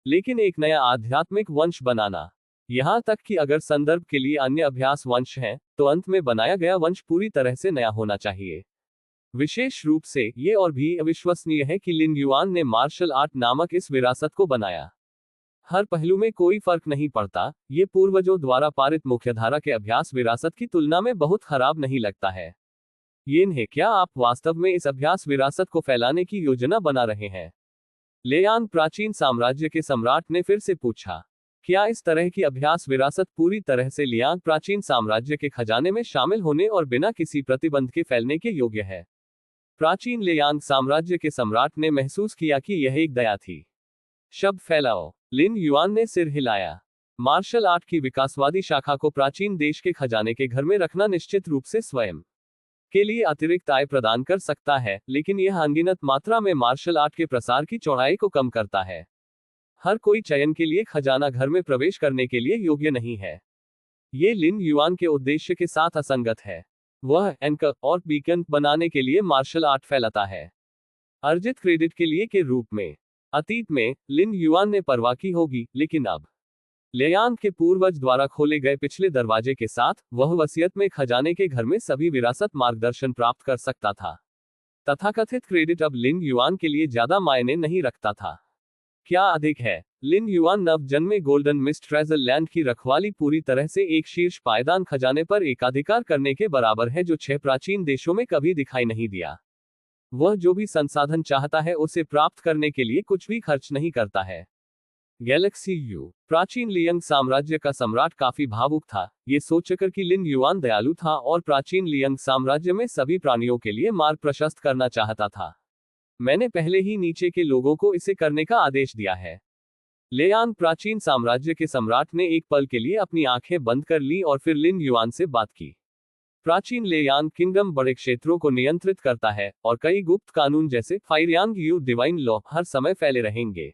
लेकिन एक नया आध्यात्मिक वंश बनाना, यहां तक कि अगर संदर्भ के लिए अन्य अभ्यास वंश हैं, तो अंत में बनाया गया वंश पूरी तरह से नया होना चाहिए। विशेष रूप से ये और भी अविश्वसनीय है कि लिन युआन ने मार्शल आर्ट नामक इस विरासत को बनाया। हर पहलू में कोई फर्क नहीं पड़ता, ये पूर्वजों द्वारा पारित मुख्यधारा के अभ्यास विरासत की तुलना में बहुत खराब नहीं लगता है। क्या आप वास्तव में इस अभ्यास विरासत को फैलाने की योजना बना रहे हैं? लेयांग प्राचीन साम्राज्य के सम्राट ने फिर से पूछा, क्या इस तरह की अभ्यास विरासत पूरी तरह से लियांग प्राचीन साम्राज्य के खजाने में शामिल होने और बिना किसी प्रतिबंध के फैलने के योग्य है? प्राचीन लेयांग साम्राज्य के सम्राट ने महसूस किया कि यह एक दया थी। शब्द फैलाओ। लिन युआन ने सिर हिलाया। मार्शल आर्ट की विकासवादी शाखा को प्राचीन देश के खजाने के घर में रखना निश्चित रूप से स्वयं के लिए अतिरिक्त आय प्रदान कर सकता है, लेकिन यह अनगिनत मात्रा में मार्शल आर्ट के प्रसार की चौड़ाई को कम करता है। हर कोई चयन के लिए खजाना घर में प्रवेश करने के लिए योग्य नहीं है। ये लिन युआन के उद्देश्य के साथ असंगत है। वह एंकर और बीकन बनाने के लिए मार्शल आर्ट फैलाता है, अर्जित क्रेडिट के लिए के रूप में। अतीत में लिन युआन ने परवाह की होगी, लेकिन अब लेयांग के पूर्वज द्वारा खोले गए पिछले दरवाजे के साथ वह वसीयत में खजाने के घर में सभी विरासत मार्गदर्शन प्राप्त कर सकता था। तथाकथित क्रेडिट अब लिन युआन के लिए ज्यादा मायने नहीं रखता था। क्या अधिक है, लिन युआन नव जन्मे गोल्डन मिस्ट ट्रेजर लैंड की रखवाली पूरी तरह से एक शीर्ष पायदान खजाने पर एकाधिकार करने के बराबर है जो 6 प्राचीन देशों में कभी दिखाई नहीं दिया। वह जो भी संसाधन चाहता है उसे प्राप्त करने के लिए कुछ भी खर्च नहीं करता है। Galaxy you. प्राचीन लियांग साम्राज्य का सम्राट काफी भावुक था, ये सोचकर कि लिन युआन दयालु था और प्राचीन लियांग साम्राज्य में सभी प्राणियों के लिए मार्ग प्रशस्त करना चाहता था। मैंने पहले ही नीचे के लोगों को इसे करने का आदेश दिया है। लेयांग प्राचीन साम्राज्य के सम्राट ने एक पल के लिए अपनी आंखें बंद कर ली और फिर लिन युआन से बात की। प्राचीन लेयांग किंगडम बड़े क्षेत्रों को नियंत्रित करता है और कई गुप्त कानून जैसे फायरियांग यू डिवाइन लॉ हर समय फैले रहेंगे।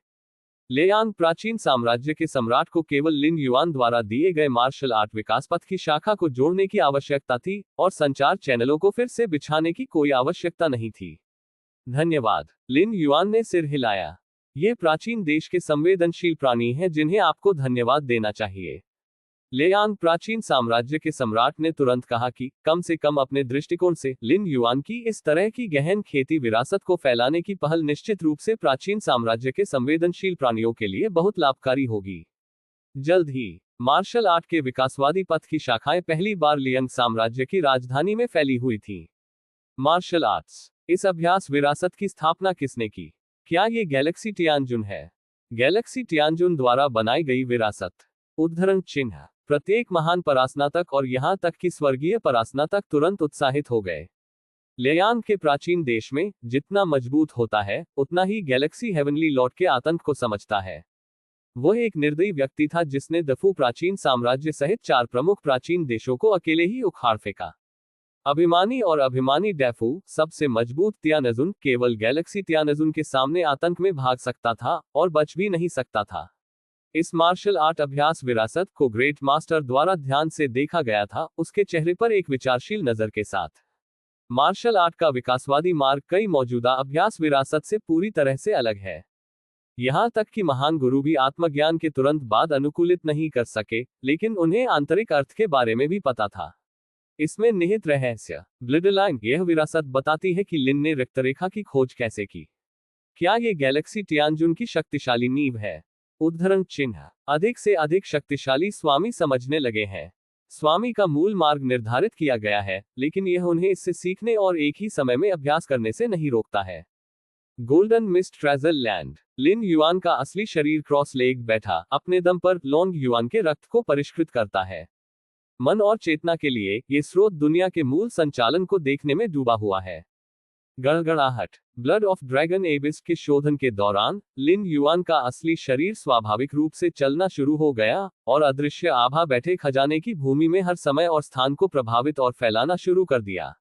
लेयांग प्राचीन साम्राज्य के सम्राट को केवल लिन युआन द्वारा दिए गए मार्शल आर्ट विकास पथ की शाखा को जोड़ने की आवश्यकता थी और संचार चैनलों को फिर से बिछाने की कोई आवश्यकता नहीं थी। धन्यवाद। लिन युआन ने सिर हिलाया। ये प्राचीन देश के संवेदनशील प्राणी हैं जिन्हें आपको धन्यवाद देना चाहिए। लेयांग प्राचीन साम्राज्य के सम्राट ने तुरंत कहा कि कम से कम अपने दृष्टिकोण से लिन युआन की इस तरह की गहन खेती विरासत को फैलाने की पहल निश्चित रूप से प्राचीन साम्राज्य के संवेदनशील प्राणियों के लिए बहुत लाभकारी होगी। जल्द ही मार्शल आर्ट के विकासवादी पथ की शाखाएं पहली बार लियांग साम्राज्य की राजधानी में फैली हुई थी। Martial arts. इस अभ्यास विरासत की स्थापना किसने की? क्या ये गैलेक्सी टियानजुन है? गैलेक्सी टियानजुन द्वारा बनाई गई विरासत। उद्धरण चिन्ह। प्रत्येक महान परास्नातक और यहां तक कि स्वर्गीय परास्नातक तुरंत उत्साहित हो गए। लेयांग के प्राचीन देश में जितना मजबूत होता है उतना ही गैलेक्सी हेवनली लॉर्ड के आतंक को समझता है। वह एक निर्दयी व्यक्ति था जिसने दफू प्राचीन साम्राज्य सहित 4 प्रमुख प्राचीन देशों को अकेले ही उखाड़ फेंका। अभिमानी और अभिमानी डेफू, सबसे मजबूत तियानजुन, केवल गैलेक्सी तियानजुन के सामने आतंक में भाग सकता था और बच भी नहीं सकता था। इस मार्शल आर्ट अभ्यास विरासत को ग्रेट मास्टर द्वारा ध्यान से देखा गया था, उसके चेहरे पर एक विचारशील नजर के साथ। मार्शल आर्ट का विकासवादी मार्ग कई मौजूदा अभ्यास विरासत से पूरी तरह से अलग है। यहां तक कि महान गुरु भी आत्मज्ञान के तुरंत बाद अनुकूलित नहीं कर सके, लेकिन उन्हें आंतरिक अर्थ के बारे में भी पता था। इसमें निहित रहस्य। ब्लडलाइन। यह विरासत बताती है कि लिन ने रक्तरेखा की खोज कैसे की। क्या ये गैलेक्सी टियानजुन की शक्तिशाली नींव है? उद्धरण चिन्ह। अधिक से अधिक शक्तिशाली स्वामी समझने लगे हैं। स्वामी का मूल मार्ग निर्धारित किया गया है, लेकिन यह उन्हें इससे सीखने और एक ही समय में अभ्यास करने से नहीं रोकता है। Golden mist treasure land. Lin Yuan का असली शरीर क्रॉस लेग बैठा अपने दम पर लोंग युआन के रक्त को परिष्कृत करता है। मन और चेतना के लिए ये स्रोत दुनिया के मूल संचालन को देखने में डूबा हुआ है। गड़गड़ाहट। ब्लड ऑफ ड्रैगन एबिस के शोधन के दौरान लिन युआन का असली शरीर स्वाभाविक रूप से चलना शुरू हो गया और अदृश्य आभा बैठे खजाने की भूमि में हर समय और स्थान को प्रभावित और फैलाना शुरू कर दिया।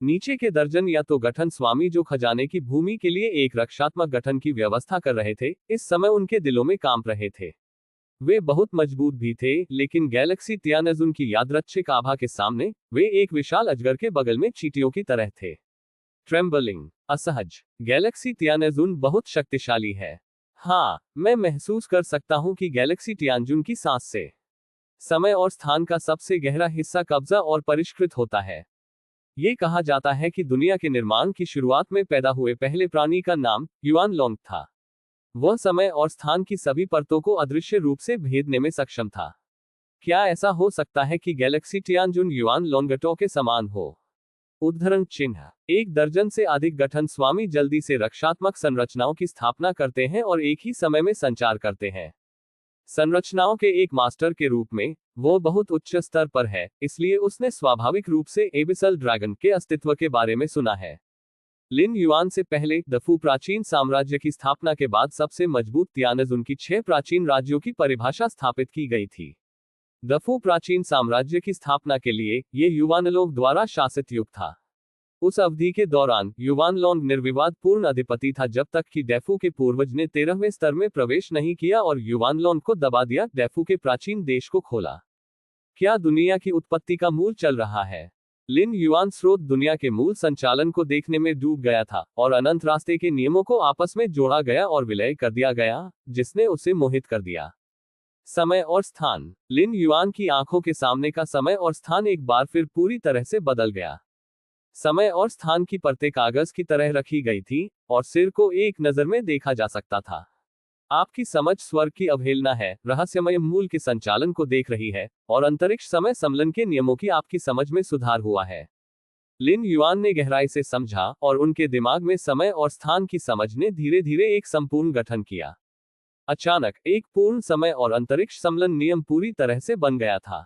नीचे के दर्जन या तो गठन स्वामी जो खजाने की भूमि के लिए एक रक्षात्मक गठन की व्यवस्था कर रहे थे, इस समय उनके दिलों में कांप रहे थे। वे बहुत मजबूत भी थे, लेकिन गैलेक्सी तियानजुन की यादृच्छिक आभा के सामने वे एक विशाल अजगर के बगल में चींटियों की तरह थे। ट्रेम्बलिंग। असहज। गैलेक्सी तियानजुन बहुत शक्तिशाली है। हाँ, मैं महसूस कर सकता हूं कि गैलेक्सी तियानजुन की सांस से समय और स्थान का सबसे गहरा हिस्सा कब्जा और परिष्कृत होता है। ये कहा जाता है कि दुनिया के निर्माण की शुरुआत में पैदा हुए पहले प्राणी का नाम युआन लोंग था। वह समय और स्थान की सभी परतों को अदृश्य रूप से भेदने में सक्षम था। क्या ऐसा हो सकता है कि गैलेक्सी तियानजुन युआन लोंगटो के समान हो? उद्धरण चिन्ह। 1 दर्जन से अधिक गठन स्वामी जल्दी से रक्षात्मक संरचनाओं की स्थापना करते हैं और एक ही समय में संचार करते हैं। संरचनाओं के एक मास्टर के रूप में वो बहुत उच्च स्तर पर है, इसलिए उसने स्वाभाविक रूप से एबिसल ड्रैगन के अस्तित्व के बारे में सुना है। लिन युआन से पहले दफू प्राचीन साम्राज्य की स्थापना के बाद सबसे मजबूत तियानज उनकी 6 प्राचीन राज्यों की परिभाषा स्थापित की गई थी। दफू प्राचीन साम्राज्य की स्थापना के लिए ये युवानलोंग द्वारा शासित युग था। उस अवधि के दौरान युवानलोंग निर्विवाद पूर्ण अधिपति था जब तक कि डेफू के पूर्वज ने 13वें स्तर में प्रवेश नहीं किया और युवानलोंग को दबा दिया। डेफू के प्राचीन देश को खोला। क्या दुनिया की उत्पत्ति का मूल चल रहा है? लिन युआन स्रोत दुनिया के मूल संचालन को देखने में डूब गया था और अनंत रास्ते के नियमों को आपस में जोड़ा गया और विलय कर दिया गया, जिसने उसे मोहित कर दिया। समय और स्थान। लिन युआन की आंखों के सामने का समय और स्थान एक बार फिर पूरी तरह से बदल गया। समय और स्थान की परतें कागज की तरह रखी गई थी और सिर को एक नजर में देखा जा सकता था। आपकी समझ स्वर्ग की अवहेलना है, रहस्यमय मूल के संचालन को देख रही है और अंतरिक्ष समय सम्मेलन के नियमों की आपकी समझ में सुधार हुआ है। लिन युआन ने गहराई से समझा और उनके दिमाग में समय और स्थान की समझ ने धीरे धीरे एक संपूर्ण गठन किया। अचानक एक पूर्ण समय और अंतरिक्ष सम्मेलन नियम पूरी तरह से बन गया था।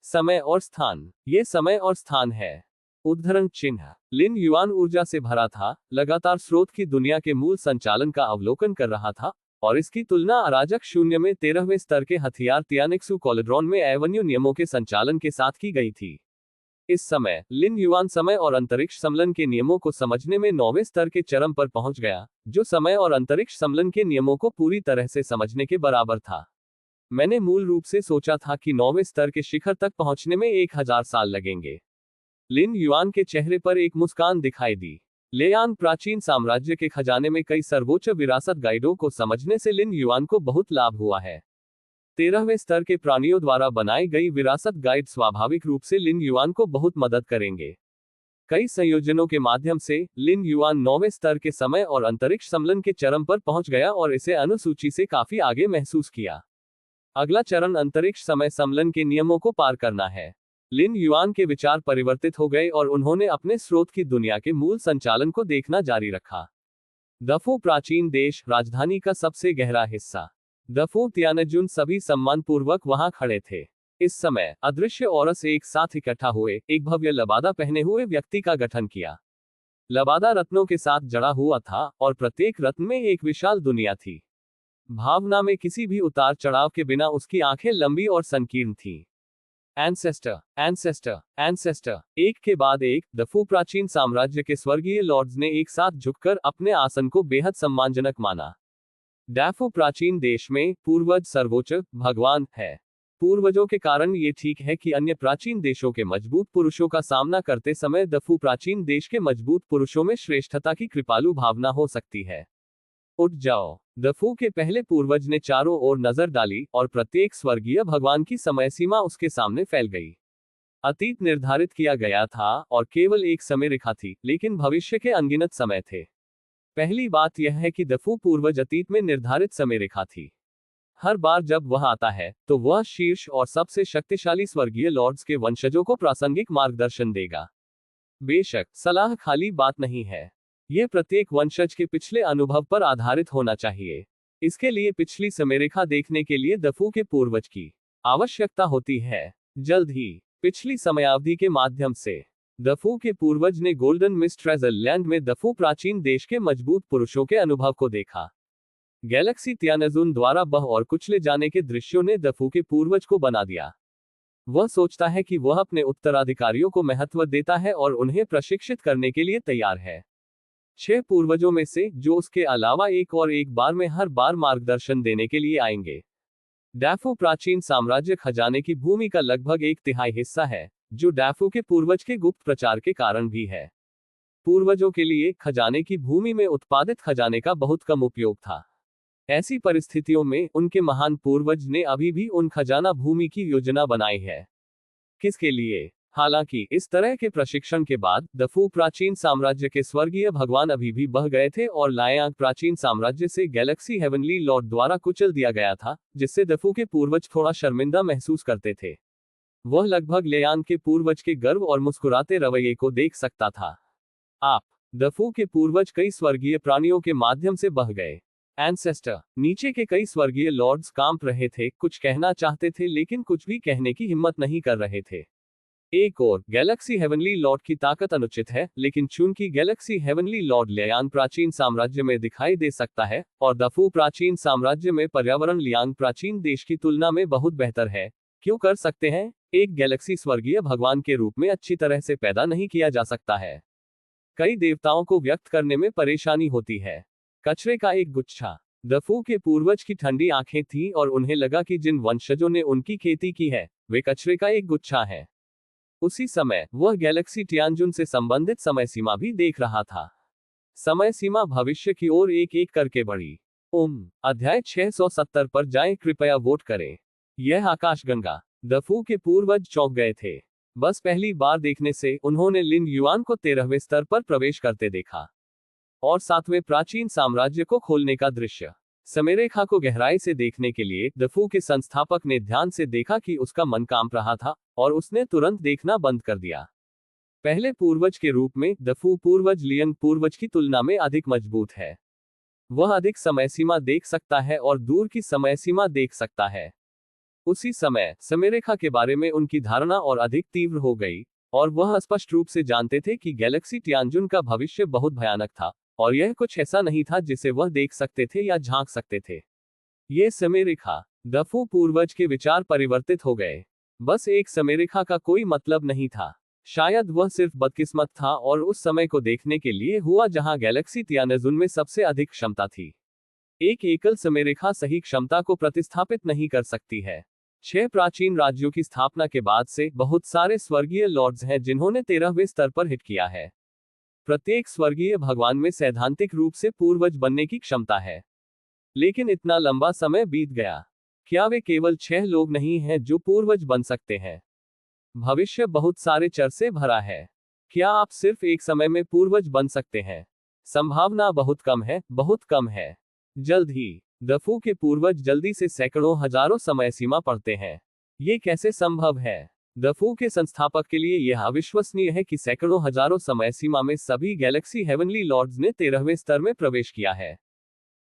समय और स्थान। ये समय और स्थान है। उद्धरण चिन्ह। लिन युआन ऊर्जा से भरा था, लगातार स्रोत की दुनिया के मूल संचालन का अवलोकन कर रहा था और इसकी तुलना अराजक शून्य में 13वें स्तर के हथियार तियानिक्सु कोलेड्रॉन में एवेन्यू नियमों के संचालन के साथ की गई थी। इस समय लिन युआन समय और अंतरिक्ष सम्मेलन के नियमों को समझने में 9वें स्तर के चरम पर पहुंच गया, जो समय और अंतरिक्ष सम्मेलन के नियमों को पूरी तरह से समझने के बराबर था। मैंने मूल रूप से सोचा था कि 9वें स्तर के शिखर तक पहुंचने में 1000 साल लगेंगे। लिन युआन के चेहरे पर एक मुस्कान दिखाई दी। लेयान प्राचीन साम्राज्य के खजाने में कई सर्वोच्च विरासत गाइडों को समझने से लिन युआन को बहुत लाभ हुआ है। 13वें स्तर के प्राणियों द्वारा बनाई गई विरासत गाइड स्वाभाविक रूप से लिन युआन को बहुत मदद करेंगे। कई संयोजनों के माध्यम से लिन युआन 9वें स्तर के समय और अंतरिक्ष सम्मेलन के चरम पर पहुंच गया और इसे अनुसूची से काफी आगे महसूस किया। अगला चरण अंतरिक्ष समय सम्मेलन के नियमों को पार करना है। लिन युआन के विचार परिवर्तित हो गए और उन्होंने अपने स्रोत की दुनिया के मूल संचालन को देखना जारी रखा। दफू प्राचीन देश राजधानी का सबसे गहरा हिस्सा। दफू तियानजुन सभी सम्मानपूर्वक वहां खड़े थे। इस समय अदृश्य औरस एक साथ इकट्ठा हुए एक भव्य लबादा पहने हुए व्यक्ति का गठन किया। लबादा रत्नों के साथ जड़ा हुआ था और प्रत्येक रत्न में एक विशाल दुनिया थी। भावना में किसी भी उतार चढ़ाव के बिना उसकी आंखें लंबी और संकीर्ण थीं। Ancestor, ancestor, ancestor. एक के बाद एक दफू प्राचीन साम्राज्य के स्वर्गीय लॉर्ड्स ने एक साथ झुककर अपने आसन को बेहद सम्मानजनक माना। डैफू प्राचीन देश में पूर्वज सर्वोच्च भगवान है। पूर्वजों के कारण ये ठीक है कि अन्य प्राचीन देशों के मजबूत पुरुषों का सामना करते समय दफू प्राचीन देश के मजबूत पुरुषों में श्रेष्ठता की कृपालु भावना हो सकती है। उठ जाओ। दफू के पहले पूर्वज ने चारों ओर नजर डाली और प्रत्येक स्वर्गीय भगवान की समय सीमा उसके सामने फैल गई। अतीत निर्धारित किया गया था और केवल एक समय रेखा थी, लेकिन भविष्य के अनगिनत समय थे। पहली बात यह है कि दफू पूर्वज अतीत में निर्धारित समय रेखा थी। हर बार जब वह आता है तो वह शीर्ष और सबसे शक्तिशाली स्वर्गीय लॉर्ड्स के वंशजों को प्रासंगिक मार्गदर्शन देगा। बेशक सलाह खाली बात नहीं है। यह प्रत्येक वंशज के पिछले अनुभव पर आधारित होना चाहिए। इसके लिए पिछली समयरेखा देखने के लिए दफू के पूर्वज की आवश्यकता होती है। जल्द ही पिछली समयावधि के माध्यम से दफू के पूर्वज ने गोल्डन मिस्ट ट्रेजर लैंड में दफू प्राचीन देश के मजबूत पुरुषों के अनुभव को देखा। गैलेक्सी तियानजुन द्वारा बह और कुचले जाने के दृश्यों ने दफू के पूर्वज को बना दिया। वह सोचता है कि वह अपने उत्तराधिकारियों को महत्व देता है और उन्हें प्रशिक्षित करने के लिए तैयार है। 6 पूर्वजों में से जो उसके अलावा एक बार में हर बार मार्गदर्शन देने के लिए आएंगे। डैफू प्राचीन साम्राज्य खजाने की भूमि का लगभग 1/3 हिस्सा है, जो डैफू के पूर्वज के गुप्त प्रचार के कारण भी है। पूर्वजों के लिए खजाने की भूमि में उत्पादित खजाने का बहुत कम उपयोग था। ऐसी परिस्थितियों में उनके महान पूर्वज ने अभी भी उन खजाना भूमि की योजना बनाई है। किसके लिए? हालांकि इस तरह के प्रशिक्षण के बाद दफू प्राचीन साम्राज्य के स्वर्गीय भगवान अभी भी बह गए थे और लायांग प्राचीन साम्राज्य से गैलेक्सी हेवनली लॉर्ड द्वारा कुचल दिया गया था, जिससे दफू के पूर्वज थोड़ा शर्मिंदा महसूस करते थे। वह लगभग लेयान के पूर्वज के गर्व और मुस्कुराते रवैये को देख सकता था। आप दफू के पूर्वज कई स्वर्गीय प्राणियों के माध्यम से बह गए। एंसेस्टर नीचे के कई स्वर्गीय लॉर्ड्स कांप रहे थे, कुछ कहना चाहते थे लेकिन कुछ भी कहने की हिम्मत नहीं कर रहे थे। एक और गैलेक्सी हेवनली लॉर्ड की ताकत अनुचित है, लेकिन चूंकि गैलेक्सी हेवनली लॉर्ड लियांग प्राचीन साम्राज्य में दिखाई दे सकता है और दफू प्राचीन साम्राज्य में पर्यावरण लियांग प्राचीन देश की तुलना में बहुत बेहतर है, क्यों कर सकते हैं। एक गैलेक्सी स्वर्गीय भगवान के रूप में अच्छी तरह से पैदा नहीं किया जा सकता है। कई देवताओं को व्यक्त करने में परेशानी होती है। कचरे का एक गुच्छा। दफू के पूर्वज की ठंडी आंखें थीं और उन्हें लगा कि जिन वंशजों ने उनकी खेती की है वे कचरे का एक गुच्छा है। उसी समय वह गैलेक्सी टियानजुन से संबंधित समय सीमा भी देख रहा था। समय सीमा भविष्य की ओर एक एक करके बढ़ी। अध्याय 670 पर जाएं, कृपया वोट करें। यह आकाशगंगा। दफू के पूर्वज चौंक गए थे। बस पहली बार देखने से उन्होंने लिन युआन को 13वें स्तर पर प्रवेश करते देखा और 7वें प्राचीन साम्राज्य को खोलने का दृश्य। समयरेखा को गहराई से देखने के लिए दफू के संस्थापक ने ध्यान से देखा कि उसका मन कांप रहा था और उसने तुरंत देखना बंद कर दिया। पहले पूर्वज के रूप में दफू पूर्वज लियंग पूर्वज की तुलना में अधिक मजबूत है। वह अधिक समय सीमा देख सकता है और दूर की समय सीमा देख सकता है। उसी समय समयरेखा के बारे में उनकी धारणा और अधिक तीव्र हो गई और वह स्पष्ट रूप से जानते थे कि गैलेक्सी टियानजुन का भविष्य बहुत भयानक था और यह कुछ ऐसा नहीं था जिसे वह देख सकते थे या झांक सकते थे। ये समयरेखा। दफू पूर्वज के विचार परिवर्तित हो गए। बस एक समयरेखा का कोई मतलब नहीं था। शायद वह सिर्फ बदकिस्मत था और उस समय को देखने के लिए हुआ जहां गैलेक्सी टियानजुन में सबसे अधिक क्षमता थी। एक एकल समयरेखा सही क्षमता को प्रतिस्थापित नहीं कर सकती है। 6 प्राचीन राज्यों की स्थापना के बाद से बहुत सारे स्वर्गीय लॉर्ड्स हैं जिन्होंने 13वें स्तर पर हिट किया है। प्रत्येक स्वर्गीय भगवान में सैद्धांतिक रूप से पूर्वज बनने की क्षमता है। लेकिन इतना लंबा समय बीत गया। क्या वे केवल 6 लोग नहीं हैं जो पूर्वज बन सकते हैं? भविष्य बहुत सारे चर से भरा है। क्या आप सिर्फ एक समय में पूर्वज बन सकते हैं? संभावना बहुत कम है, बहुत कम है। जल्द ही दफू के पूर्वज जल्दी से सैकड़ों हजारों समय सीमा पढ़ते हैं। ये कैसे संभव है? दफू के संस्थापक के लिए यह अविश्वसनीय है कि सैकड़ों हजारों समय सीमा में सभी गैलेक्सी हेवनली लॉर्ड्स ने 13वें स्तर में प्रवेश किया है।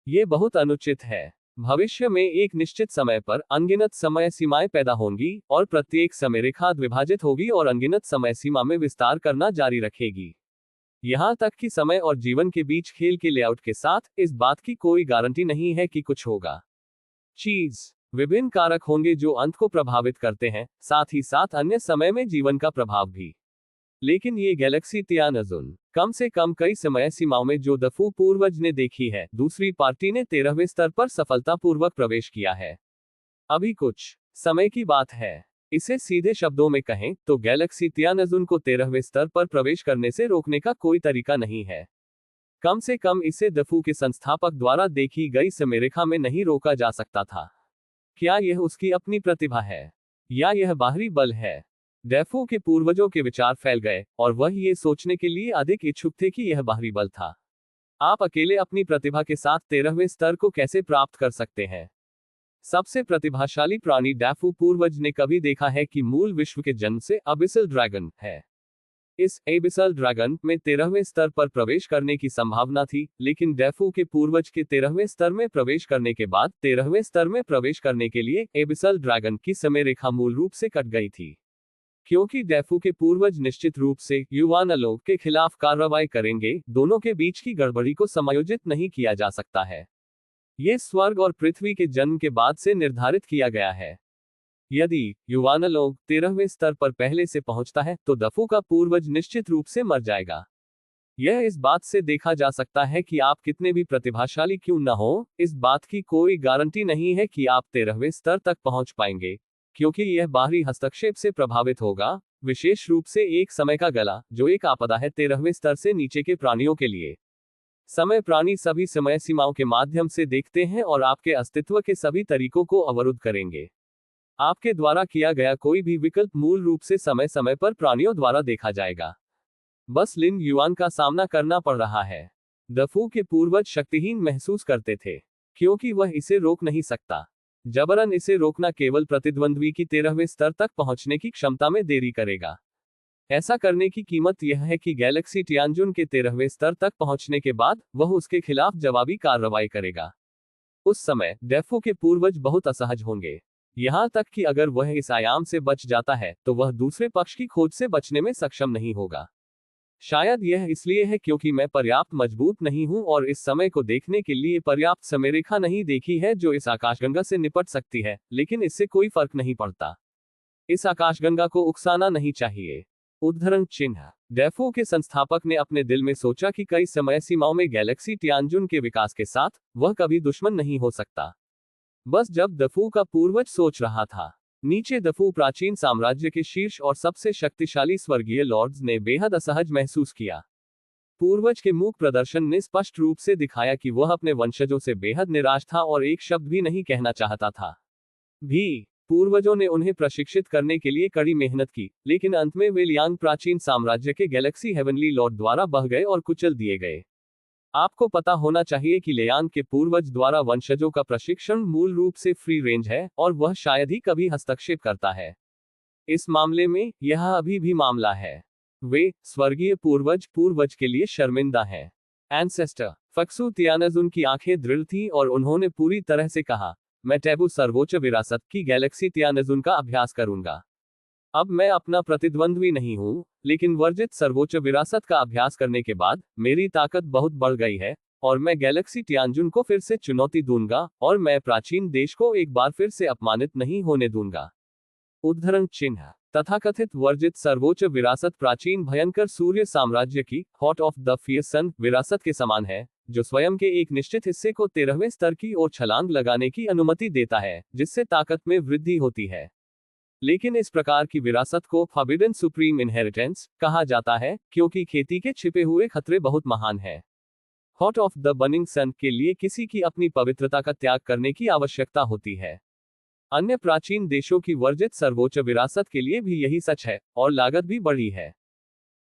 ये बहुत अनुचित है। भविष्य में एक निश्चित समय पर अनगिनत समय सीमाएं पैदा होंगी और प्रत्येक समयरेखा विभाजित होगी और अनगिनत समय सीमा में विस्तार करना जारी रखेगी। यहां तक कि समय और जीवन के बीच खेल के लेआउट के साथ इस बात की कोई गारंटी नहीं है कि कुछ होगा। विभिन्न कारक होंगे जो अंत को प्रभावित करते हैं, साथ ही साथ अन्य समय में जीवन का प्रभाव भी। लेकिन ये गैलेक्सी टियानजुन कम से कम कई समय सीमाओं में जो दफू पूर्वज ने देखी है, दूसरी पार्टी ने 13वें स्तर पर सफलतापूर्वक प्रवेश किया है। अभी कुछ समय की बात है। इसे सीधे शब्दों में कहें तो गैलेक्सी टियानजुन को 13वें स्तर पर प्रवेश करने से रोकने का कोई तरीका नहीं है। कम से कम इसे दफू के संस्थापक द्वारा देखी गई समयरेखा में नहीं रोका जा सकता था। क्या यह उसकी अपनी प्रतिभा है या यह बाहरी बल है? डेफू के पूर्वजों के विचार फैल गए और वह ये सोचने के लिए अधिक इच्छुक थे कि यह बाहरी बल था। आप अकेले अपनी प्रतिभा के साथ 13वें स्तर को कैसे प्राप्त कर सकते हैं? सबसे प्रतिभाशाली प्राणी डेफू पूर्वज ने कभी देखा है कि मूल विश्व के जन्म से अबिसल ड्रैगन है। इस एबिसल ड्रैगन में 13वें स्तर पर प्रवेश करने की संभावना थी, लेकिन डेफू के पूर्वज के 13वें स्तर में प्रवेश करने के बाद 13वें स्तर में प्रवेश करने के लिए एबिसल ड्रैगन की समयरेखा मूल रूप से कट गई थी। क्योंकि डेफू के पूर्वज निश्चित रूप से युवानलोक के खिलाफ कार्रवाई करेंगे, दोनों के बीच की गड़बड़ी को समायोजित नहीं किया जा सकता है। यह स्वर्ग और पृथ्वी के जन्म के बाद से निर्धारित किया गया है। यदि युवानलोक 13वें स्तर पर पहले से पहुंचता है तो दफू का पूर्वज निश्चित रूप से मर जाएगा। यह इस बात से देखा जा सकता है कि आप कितने भी प्रतिभाशाली क्यों न हो, इस बात की कोई गारंटी नहीं है कि आप 13वें स्तर तक पहुंच पाएंगे, क्योंकि यह बाहरी हस्तक्षेप से प्रभावित होगा, विशेष रूप से एक समय का गला, जो एक आपदा है 13वें स्तर से नीचे के प्राणियों के लिए। समय प्राणी सभी समय सीमाओं के माध्यम से देखते हैं और आपके अस्तित्व के सभी तरीकों को अवरुद्ध करेंगे। आपके द्वारा किया गया कोई भी विकल्प मूल रूप से समय समय पर प्राणियों द्वारा देखा जाएगा। बस लिन युआन का सामना करना पड़ रहा है। दफू के पूर्वज शक्तिहीन महसूस करते थे, क्योंकि वह इसे रोक नहीं सकता। जबरन इसे रोकना केवल प्रतिद्वंद्वी की 13वें स्तर तक पहुंचने की क्षमता में देरी करेगा। ऐसा करने की कीमत यह है कि गैलेक्सी टियानजुन के 13वें स्तर तक पहुंचने के बाद वह उसके खिलाफ जवाबी कार्रवाई करेगा। उस समय डेफो के पूर्वज बहुत असहज होंगे, यहां तक कि अगर वह इस आयाम से बच जाता है तो वह दूसरे पक्ष की खोज से बचने में सक्षम नहीं होगा। शायद यह इसलिए है क्योंकि मैं पर्याप्त मजबूत नहीं हूं और इस समय को देखने के लिए पर्याप्त समयरेखा नहीं देखी है जो इस आकाशगंगा से निपट सकती है, लेकिन इससे कोई फर्क नहीं पड़ता। इस आकाशगंगा को उकसाना नहीं चाहिए। उद्धरण चिन्ह। डेफो के संस्थापक ने अपने दिल में सोचा कि कई समय सीमाओं में गैलेक्सी टियानजुन के विकास के साथ वह कभी दुश्मन नहीं हो सकता। बस जब दफू का पूर्वज सोच रहा था। नीचे दफू प्राचीन साम्राज्य के शीर्ष और सबसे शक्तिशाली स्वर्गीय लॉर्ड्स ने बेहद असहज महसूस किया। पूर्वज के मूक प्रदर्शन ने स्पष्ट रूप से दिखाया कि वह अपने वंशजों से बेहद निराश था और एक शब्द भी नहीं कहना चाहता था। पूर्वजों ने उन्हें प्रशिक्षित करने के लिए कड़ी मेहनत की, लेकिन अंत में वे लियांग प्राचीन साम्राज्य के गैलेक्सी हेवनली लॉर्ड द्वारा बह गए और कुचल दिए गए। आपको पता होना चाहिए कि लियांग के पूर्वज द्वारा वंशजों का प्रशिक्षण मूल रूप से फ्री रेंज है और वह शायद ही कभी हस्तक्षेप करता है। इस मामले में यह अभी भी मामला है। वे स्वर्गीय पूर्वज के लिए शर्मिंदा हैं। एंसेस्टर फक्सू तियानजुन की आंखें दृढ़ थीं और उन्होंने पूरी तरह से कहा, मैं टैबू सर्वोच्च विरासत की गैलेक्सी तियानजुन का अभ्यास करूंगा। अब मैं अपना प्रतिद्वंद्वी नहीं हूं, लेकिन वर्जित सर्वोच्च विरासत का अभ्यास करने के बाद मेरी ताकत बहुत बढ़ गई है और मैं गैलेक्सी टियानजुन को फिर से चुनौती दूंगा और मैं प्राचीन देश को एक बार फिर से अपमानित नहीं होने दूंगा। उद्धरण चिन्ह। तथाकथित वर्जित सर्वोच्च विरासत प्राचीन भयंकर सूर्य साम्राज्य की हॉट ऑफ द फियर्स सन विरासत के समान है, जो स्वयं के एक निश्चित हिस्से को 13वें स्तर की ओर छलांग लगाने की अनुमति देता है, जिससे ताकत में वृद्धि होती है। लेकिन इस प्रकार की विरासत को फॉरबिडन सुप्रीम इनहेरिटेंस कहा जाता है, क्योंकि खेती के छिपे हुए खतरे बहुत महान हैं। हॉट ऑफ द बर्निंग सन के लिए किसी की अपनी पवित्रता का त्याग करने की आवश्यकता होती है। अन्य प्राचीन देशों की वर्जित सर्वोच्च विरासत के लिए भी यही सच है, और लागत भी बढ़ी है।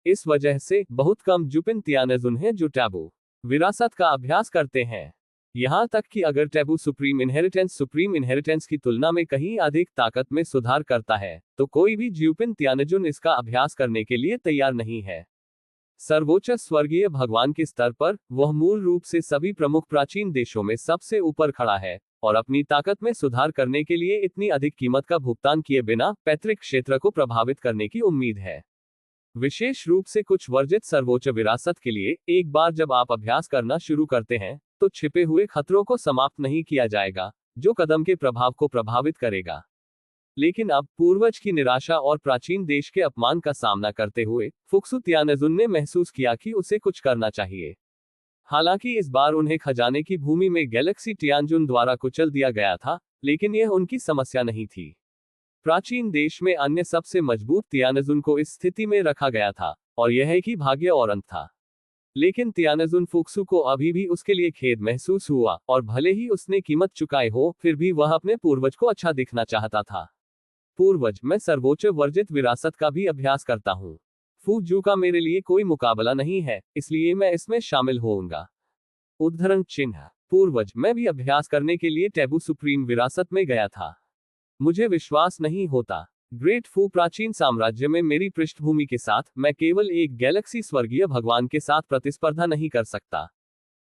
इस वजह से बहुत कम जुपिन तियानजुन हैं जो टैबू विरासत का अभ्यास करते हैं। यहां तक कि अगर टैबू सुप्रीम इनहेरिटेंस की तुलना में कहीं अधिक ताकत में सुधार करता है, तो कोई भी ज्यूपिन तियानजुन इसका अभ्यास करने के लिए तैयार नहीं है। सर्वोच्च स्वर्गीय भगवान के स्तर पर वह मूल रूप से सभी प्रमुख प्राचीन देशों में सबसे ऊपर खड़ा है और अपनी ताकत में सुधार करने के लिए इतनी अधिक कीमत का भुगतान किए बिना पैतृक क्षेत्र को प्रभावित करने की उम्मीद है। विशेष रूप से कुछ वर्जित सर्वोच्च विरासत के लिए एक बार जब आप अभ्यास करना शुरू करते हैं, तो छिपे हुए खतरों को समाप्त नहीं किया जाएगा, जो कदम के प्रभाव को प्रभावित करेगा। लेकिन अब पूर्वज की निराशा और प्राचीन देश के अपमान का सामना करते हुए फुक्सू तियानजुन ने महसूस किया कि उसे कुछ करना चाहिए। हालांकि इस बार उन्हें खजाने की भूमि में गैलेक्सी टियानजुन द्वारा कुचल दिया गया था, लेकिन यह उनकी समस्या नहीं थी। प्राचीन देश में अन्य सबसे मजबूत तियानजुन को इस स्थिति में रखा गया था, और यह एक ही भाग्य और अंत था। लेकिन तियानजुन फुक्सू को अभी भी उसके लिए खेद महसूस हुआ, और भले ही उसने कीमत चुकाई हो, फिर भी वह अपने पूर्वज को अच्छा दिखना चाहता था। पूर्वज, मैं सर्वोच्च वर्जित विरासत का भी अभ्यास करता हूँ। फू जू का मेरे लिए कोई मुकाबला नहीं है, इसलिए मैं इसमें शामिल होऊंगा। उद्धरण चिन्ह। पूर्वज, मैं भी अभ्यास करने के लिए टैबू सुप्रीम विरासत में गया था। मुझे विश्वास नहीं होता। ग्रेट फू प्राचीन साम्राज्य में मेरी पृष्ठभूमि के साथ मैं केवल एक गैलेक्सी स्वर्गीय भगवान के साथ प्रतिस्पर्धा नहीं कर सकता।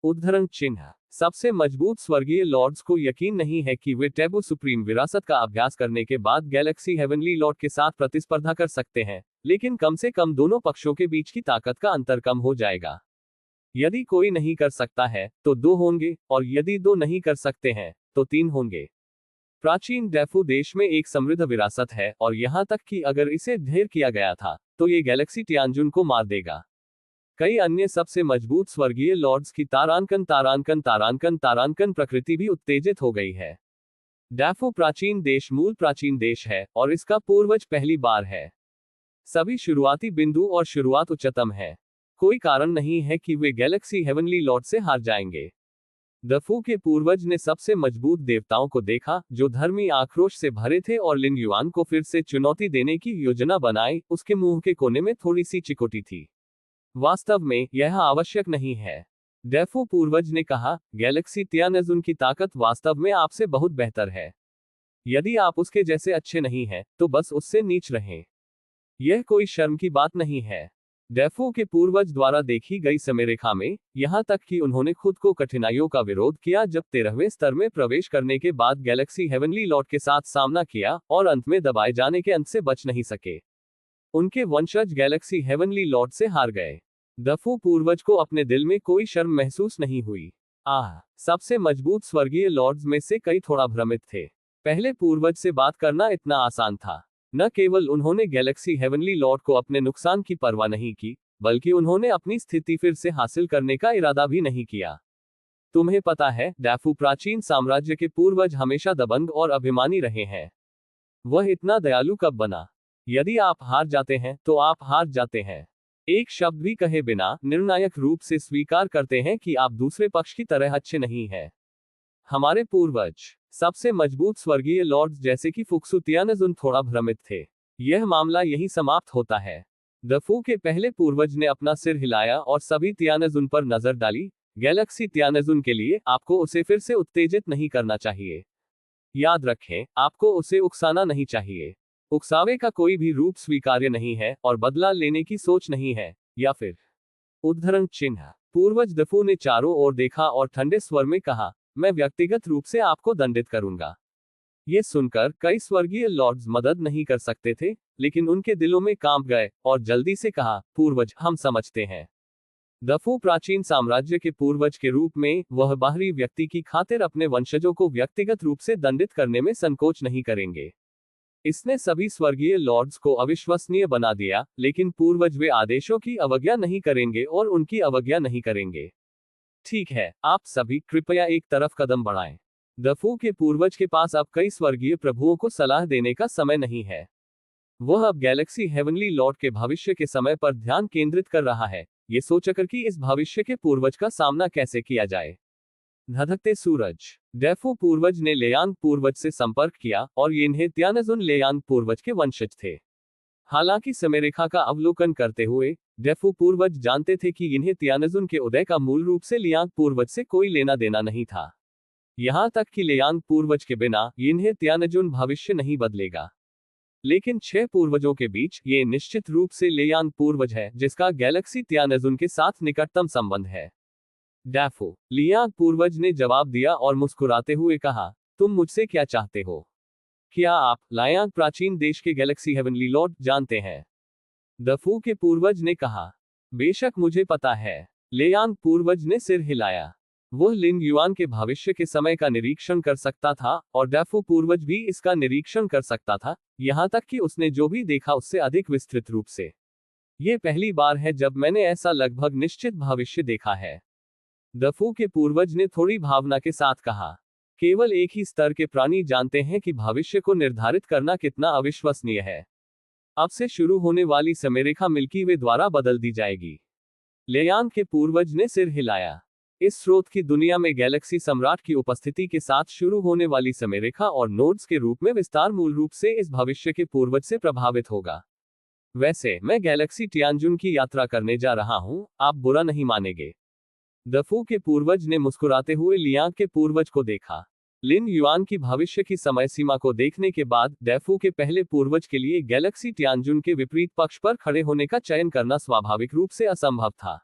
उद्धरण चिन्ह। सबसे मजबूत स्वर्गीय लॉर्ड्स को यकीन नहीं है कि वे टैबू सुप्रीम विरासत का अभ्यास करने के बाद गैलेक्सी हेवनली लॉर्ड के साथ प्रतिस्पर्धा कर सकते हैं, लेकिन कम से कम दोनों पक्षों के बीच की ताकत का अंतर कम हो जाएगा। यदि कोई नहीं कर सकता है, तो 2 होंगे, और यदि 2 नहीं कर सकते हैं, तो 3 होंगे। प्राचीन डेफू देश में एक समृद्ध विरासत है, और यहां तक कि अगर इसे ढेर किया गया था, तो ये गैलेक्सी टियानजुन को मार देगा। कई अन्य सबसे मजबूत स्वर्गीय लॉर्ड्स की तारांकन प्रकृति भी उत्तेजित हो गई है। डेफू प्राचीन देश मूल प्राचीन देश है, और इसका पूर्वज पहली बार है। सभी शुरुआती बिंदु और शुरुआत उच्चतम है। कोई कारण नहीं है कि वे गैलेक्सी हेवनली लॉर्ड से हार जाएंगे। दफू के पूर्वज ने सबसे मजबूत देवताओं को देखा, जो धर्मी आक्रोश से भरे थे, और लिंग युआन को फिर से चुनौती देने की योजना बनाई। उसके मुंह के कोने में थोड़ी सी चिकोटी थी। वास्तव में यह आवश्यक नहीं है, डेफू पूर्वज ने कहा। गैलेक्सी तियानजुन की ताकत वास्तव में आपसे बहुत बेहतर है। यदि आप उसके जैसे अच्छे नहीं हैं, तो बस उससे नीच रहें। यह कोई शर्म की बात नहीं है। डेफो के पूर्वज द्वारा देखी गई समयरेखा में, यहां तक कि उन्होंने खुद को कठिनाइयों का विरोध किया जब 13वें स्तर में प्रवेश करने के बाद गैलेक्सी हेवनली लॉर्ड के साथ सामना किया और अंत में दबाए जाने के अंत से बच नहीं सके। उनके वंशज गैलेक्सी हेवनली लॉर्ड से हार गए। डफू पूर्वज को अपने दिल में कोई शर्म महसूस नहीं हुई। सबसे मजबूत स्वर्गीय लॉर्ड्स में से कई थोड़ा भ्रमित थे। पहले पूर्वज से बात करना इतना आसान था। न केवल उन्होंने गैलेक्सी हेवनली लॉर्ड को अपने नुकसान की परवाह नहीं की, बल्कि उन्होंने अपनी स्थिति फिर से हासिल करने का इरादा भी नहीं किया। तुम्हें पता है, डैफू प्राचीन साम्राज्य के पूर्वज हमेशा दबंग और अभिमानी रहे हैं। वह इतना दयालु कब बना? यदि आप हार जाते हैं, तो आप हार जाते हैं। एक शब्द भी कहे बिना निर्णायक रूप से स्वीकार करते हैं कि आप दूसरे पक्ष की तरह अच्छे नहीं हैं। हमारे पूर्वज, सबसे मजबूत स्वर्गीय लॉर्ड्स जैसे कि फुक्सु तियानजुन थोड़ा भ्रमित थे। यह मामला यही समाप्त होता है। डफू के पहले पूर्वज ने अपना सिर हिलाया और सभी तियानजुन पर नजर डाली। गैलेक्सी तियानजुन के लिए आपको उसे फिर से उत्तेजित नहीं करना चाहिए। याद रखें, आपको उसे उकसाना नहीं चाहिए। उकसावे का कोई भी रूप स्वीकार्य नहीं है और बदला लेने की सोच नहीं है। या फिर उद्धरण चिन्ह। पूर्वज डफू ने चारों ओर देखा और ठंडे स्वर में कहा, मैं व्यक्तिगत रूप से आपको दंडित करूंगा। ये सुनकर कई स्वर्गीय लॉर्ड्स मदद नहीं कर सकते थे, लेकिन उनके दिलों में कांप गए और जल्दी से कहा, पूर्वज, हम समझते हैं। डफू प्राचीन साम्राज्य के पूर्वज के रूप में वह बाहरी व्यक्ति की खातिर अपने वंशजों को व्यक्तिगत रूप से दंडित करने में संकोच नहीं करेंगे। इसने सभी स्वर्गीय लॉर्ड्स को अविश्वसनीय बना दिया, लेकिन पूर्वज वे आदेशों की अवज्ञा नहीं करेंगे और उनकी अवज्ञा नहीं करेंगे। ठीक है, आप सभी कृपया एक तरफ कदम बढ़ाएं। डफू के पूर्वज के पास अब कई स्वर्गीय प्रभुओं को सलाह देने का समय नहीं है। वह अब गैलेक्सी हेवनली लॉर्ड के भविष्य के समय पर ध्यान केंद्रित कर रहा है, ये सोचकर कि इस भविष्य के पूर्वज का सामना कैसे किया जाए। धधकते सूरज। डेफू पूर्वज ने लेयांग पूर्वज से संपर्क किया और यिन्हे तियानजुन लेयांग पूर्वज के वंशज थे। हालांकि समयरेखा का अवलोकन करते हुए डेफू पूर्वज जानते थे कि इन्हें तियानजुन के उदय का मूल रूप से लियांग पूर्वज से कोई लेना देना नहीं था। यहां तक कि लियांग पूर्वज के बिना इन्हें तियानजुन भविष्य नहीं बदलेगा। लेकिन 6 पूर्वजों के बीच ये निश्चित रूप से लेयांग पूर्वज है जिसका गैलेक्सी तियानजुन के साथ निकटतम संबंध है। डैफो, लियांग पूर्वज ने जवाब दिया और मुस्कुराते हुए कहा, तुम मुझसे क्या चाहते हो? क्या आप लायांग प्राचीन देश के गैलेक्सी हेवनली लॉर्ड जानते हैं? डफू के पूर्वज ने कहा, बेशक मुझे पता है। लेयांग पूर्वज ने सिर हिलाया। वह लिन युआन के भविष्य के समय का निरीक्षण कर सकता था और डैफू पूर्वज भी इसका निरीक्षण कर सकता था, यहां तक कि उसने जो भी देखा उससे अधिक विस्तृत रूप से। यह पहली बार है जब मैंने ऐसा लगभग निश्चित भविष्य देखा है। डफू के पूर्वज ने थोड़ी भावना के साथ कहा, केवल एक ही स्तर के प्राणी जानते हैं कि भविष्य को निर्धारित करना कितना अविश्वसनीय है। अब से शुरू होने वाली समयरेखा मिल्की वे द्वारा बदल दी जाएगी। लेयांग के पूर्वज ने सिर हिलाया। इस स्रोत की दुनिया में गैलेक्सी सम्राट की उपस्थिति के साथ शुरू होने वाली समयरेखा और नोड्स के रूप में विस्तार मूल रूप से इस भविष्य के पूर्वज से प्रभावित होगा। वैसे मैं गैलेक्सी टियानजुन की यात्रा करने जा रहा हूं, आप बुरा नहीं मानेंगे। डफू के पूर्वज ने मुस्कुराते हुए लियांग के पूर्वज को देखा। लिन युआन की भविष्य की समय सीमा को देखने के बाद डेफू के पहले पूर्वज के लिए गैलेक्सी टियानजुन के विपरीत पक्ष पर खड़े होने का चयन करना स्वाभाविक रूप से असंभव था।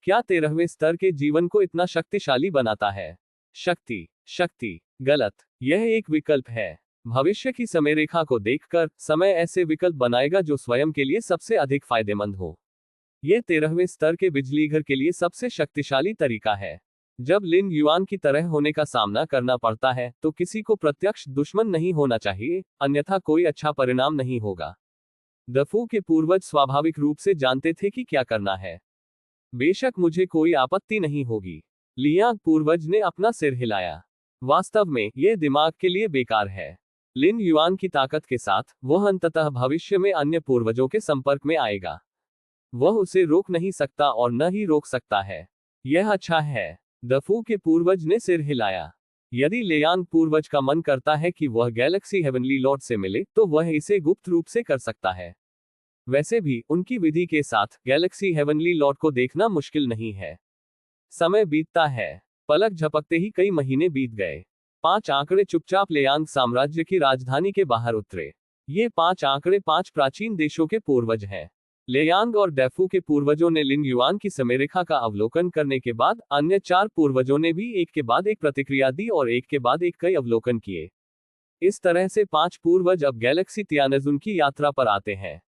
क्या 13वें स्तर के जीवन को इतना शक्तिशाली बनाता है? शक्ति गलत। यह एक विकल्प है। भविष्य की समयरेखा को देखकर समय ऐसे विकल्प बनाएगा जो स्वयं के लिए सबसे अधिक फायदेमंद हो। यह 13वें स्तर के बिजलीघर के लिए सबसे शक्तिशाली तरीका है। जब लिन युआन की तरह होने का सामना करना पड़ता है तो किसी को प्रत्यक्ष दुश्मन नहीं होना चाहिए, अन्यथा कोई अच्छा परिणाम नहीं होगा। डफू के पूर्वज स्वाभाविक रूप से जानते थे कि क्या करना है। बेशक मुझे कोई आपत्ति नहीं होगी। लियांग पूर्वज ने अपना सिर हिलाया। वास्तव में यह दिमाग के लिए बेकार है। लिन युआन की ताकत के साथ वह अंततः भविष्य में अन्य पूर्वजों के संपर्क में आएगा। वह उसे रोक नहीं सकता और न ही रोक सकता है। यह अच्छा है। डफू के पूर्वज ने सिर हिलाया। यदि लेयांग पूर्वज का मन करता है कि वह गैलेक्सी हेवनली लॉर्ड से मिले तो वह इसे गुप्त रूप से कर सकता है। वैसे भी उनकी विधि के साथ गैलेक्सी हेवनली लॉर्ड को देखना मुश्किल नहीं है। समय बीतता है। पलक झपकते ही कई महीने बीत गए। 5 आंकड़े चुपचाप लेयांग साम्राज्य की राजधानी के बाहर उतरे। ये 5 आंकड़े 5 प्राचीन देशों के पूर्वज हैं। लेयांग और डेफू के पूर्वजों ने लिन युआन की समयरेखा का अवलोकन करने के बाद अन्य 4 पूर्वजों ने भी एक के बाद एक प्रतिक्रिया दी और एक के बाद एक कई अवलोकन किए। इस तरह से 5 पूर्वज अब गैलेक्सी तियानजुन की यात्रा पर आते हैं।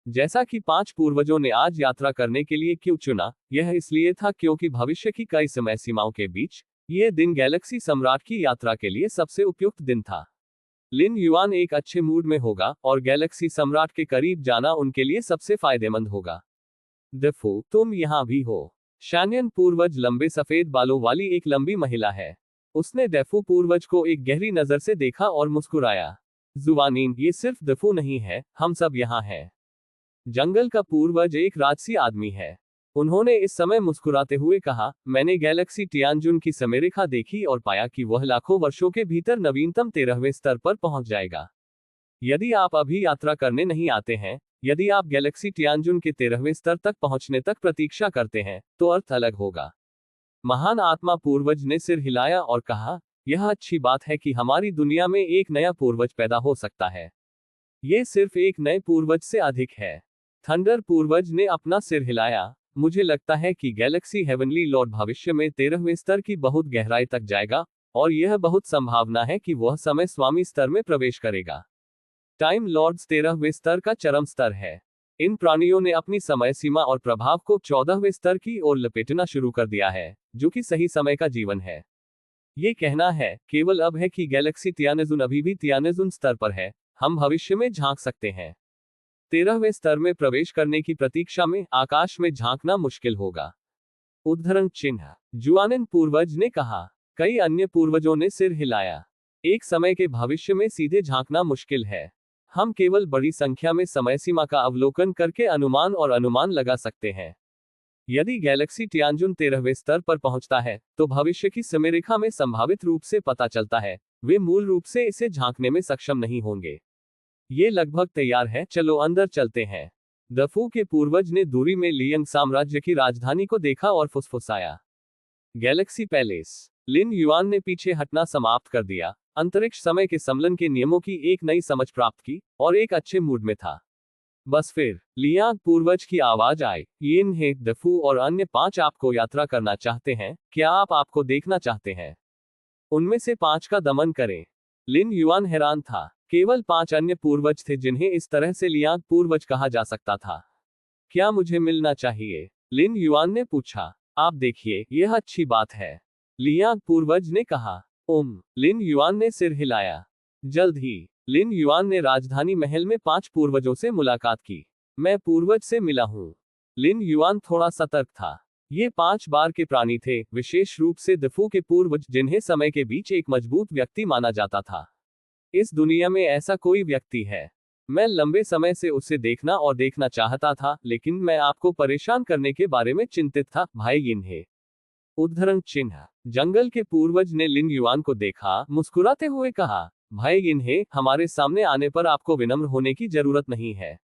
जैसा कि 5 पूर्वजों ने आज यात्रा करने के लिए क्यों चुना, यह इसलिए था क्योंकि भविष्य की कई समय सीमाओं के बीच यह दिन गैलेक्सी सम्राट की यात्रा के लिए सबसे उपयुक्त दिन था। लिन युआन एक अच्छे मूड में होगा और गैलेक्सी सम्राट के करीब जाना उनके लिए सबसे फायदेमंद होगा। डेफू, तुम यहाँ भी हो। शैन्यन पूर्वज लंबे सफेद बालों वाली एक लंबी महिला है। उसने डेफू पूर्वज को एक गहरी नजर से देखा और मुस्कुराया। जुवानीन, ये सिर्फ डेफू नहीं है, हम सब यहाँ हैं। जंगल का पूर्वज एक राजसी आदमी है। उन्होंने इस समय मुस्कुराते हुए कहा, मैंने गैलेक्सी तियानजुन की समयरेखा देखी और पाया कि वह लाखों वर्षों के भीतर नवीनतम 13वें स्तर पर पहुंच जाएगा। यदि आप अभी यात्रा करने नहीं आते हैं, यदि आप गैलेक्सी तियानजुन के 13वें स्तर तक पहुंचने तक प्रतीक्षा करते हैं, तो अर्थ अलग होगा। महान आत्मा पूर्वज ने सिर हिलाया और कहा, यह अच्छी बात है कि हमारी दुनिया में एक नया पूर्वज पैदा हो सकता है। यह सिर्फ एक नए पूर्वज से अधिक है। थंडर पूर्वज ने अपना सिर हिलाया। मुझे लगता है कि गैलेक्सी हेवनली लॉर्ड भविष्य में 13वें स्तर की बहुत गहराई तक जाएगा और यह बहुत संभावना है कि वह समय स्वामी स्तर में प्रवेश करेगा। टाइम लॉर्ड्स 13वें स्तर का चरम स्तर है। इन प्राणियों ने अपनी समय सीमा और प्रभाव को 14वें स्तर की ओर लपेटना शुरू कर दिया है, जो कि सही समय का जीवन है। ये कहना है केवल अब है कि गैलेक्सी तियानजुन अभी भी तियानजुन स्तर पर है। हम भविष्य में झांक सकते हैं। 13वें स्तर में प्रवेश करने की प्रतीक्षा में आकाश में झांकना मुश्किल होगा। उद्धरण चिन्ह। जुआनिन पूर्वज ने कहा। कई अन्य पूर्वजों ने सिर हिलाया। एक समय के भविष्य में सीधे झांकना मुश्किल है। हम केवल बड़ी संख्या में समय सीमा का अवलोकन करके अनुमान लगा सकते हैं। यदि गैलेक्सी तियानजुन 13वें स्तर पर पहुंचता है, तो भविष्य की समयरेखा में संभावित रूप से पता चलता है, वे मूल रूप से इसे झांकने में सक्षम नहीं होंगे। ये लगभग तैयार है, चलो अंदर चलते हैं। डेफू के पूर्वज ने दूरी में लियांग साम्राज्य की राजधानी को देखा और फुसफुसाया। Galaxy palace. लिन युआन ने पीछे हटना समाप्त कर दिया, अंतरिक्ष समय के सम्मेलन के नियमों की एक नई समझ प्राप्त की और एक अच्छे मूड में था। बस फिर लियांग पूर्वज की आवाज आई, यिन हे, डेफू और अन्य 5 आपको यात्रा करना चाहते हैं, क्या आप आपको देखना चाहते हैं? उनमें से 5 का दमन करें। लिन युआन हैरान था। केवल 5 अन्य पूर्वज थे जिन्हें इस तरह से लियांग पूर्वज कहा जा सकता था। क्या मुझे मिलना चाहिए? लिन युआन ने पूछा। आप देखिए, यह अच्छी बात है, लियांग पूर्वज ने कहा। लिन युआन ने सिर हिलाया। जल्द ही लिन युआन ने राजधानी महल में 5 पूर्वजों से मुलाकात की। मैं पूर्वज से मिला हूं। लिन युआन थोड़ा सतर्क था। ये 5 बार के प्राणी थे, विशेष रूप से डेफू के पूर्वज, जिन्हें समय के बीच एक मजबूत व्यक्ति माना जाता था। इस दुनिया में ऐसा कोई व्यक्ति है। मैं लंबे समय से उसे देखना और देखना चाहता था, लेकिन मैं आपको परेशान करने के बारे में चिंतित था, भाई यिनहे। उद्धरण चिन्ह। जंगल के पूर्वज ने लिन युआन को देखा, मुस्कुराते हुए कहा, भाई यिनहे, हमारे सामने आने पर आपको विनम्र होने की जरूरत नहीं है।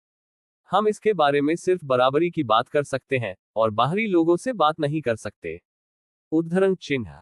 हम इसके बारे में सिर्फ बराबरी की बात कर सकते हैं और बाहरी लोगों से बात नहीं कर सकते। उद्धरण चिन्ह।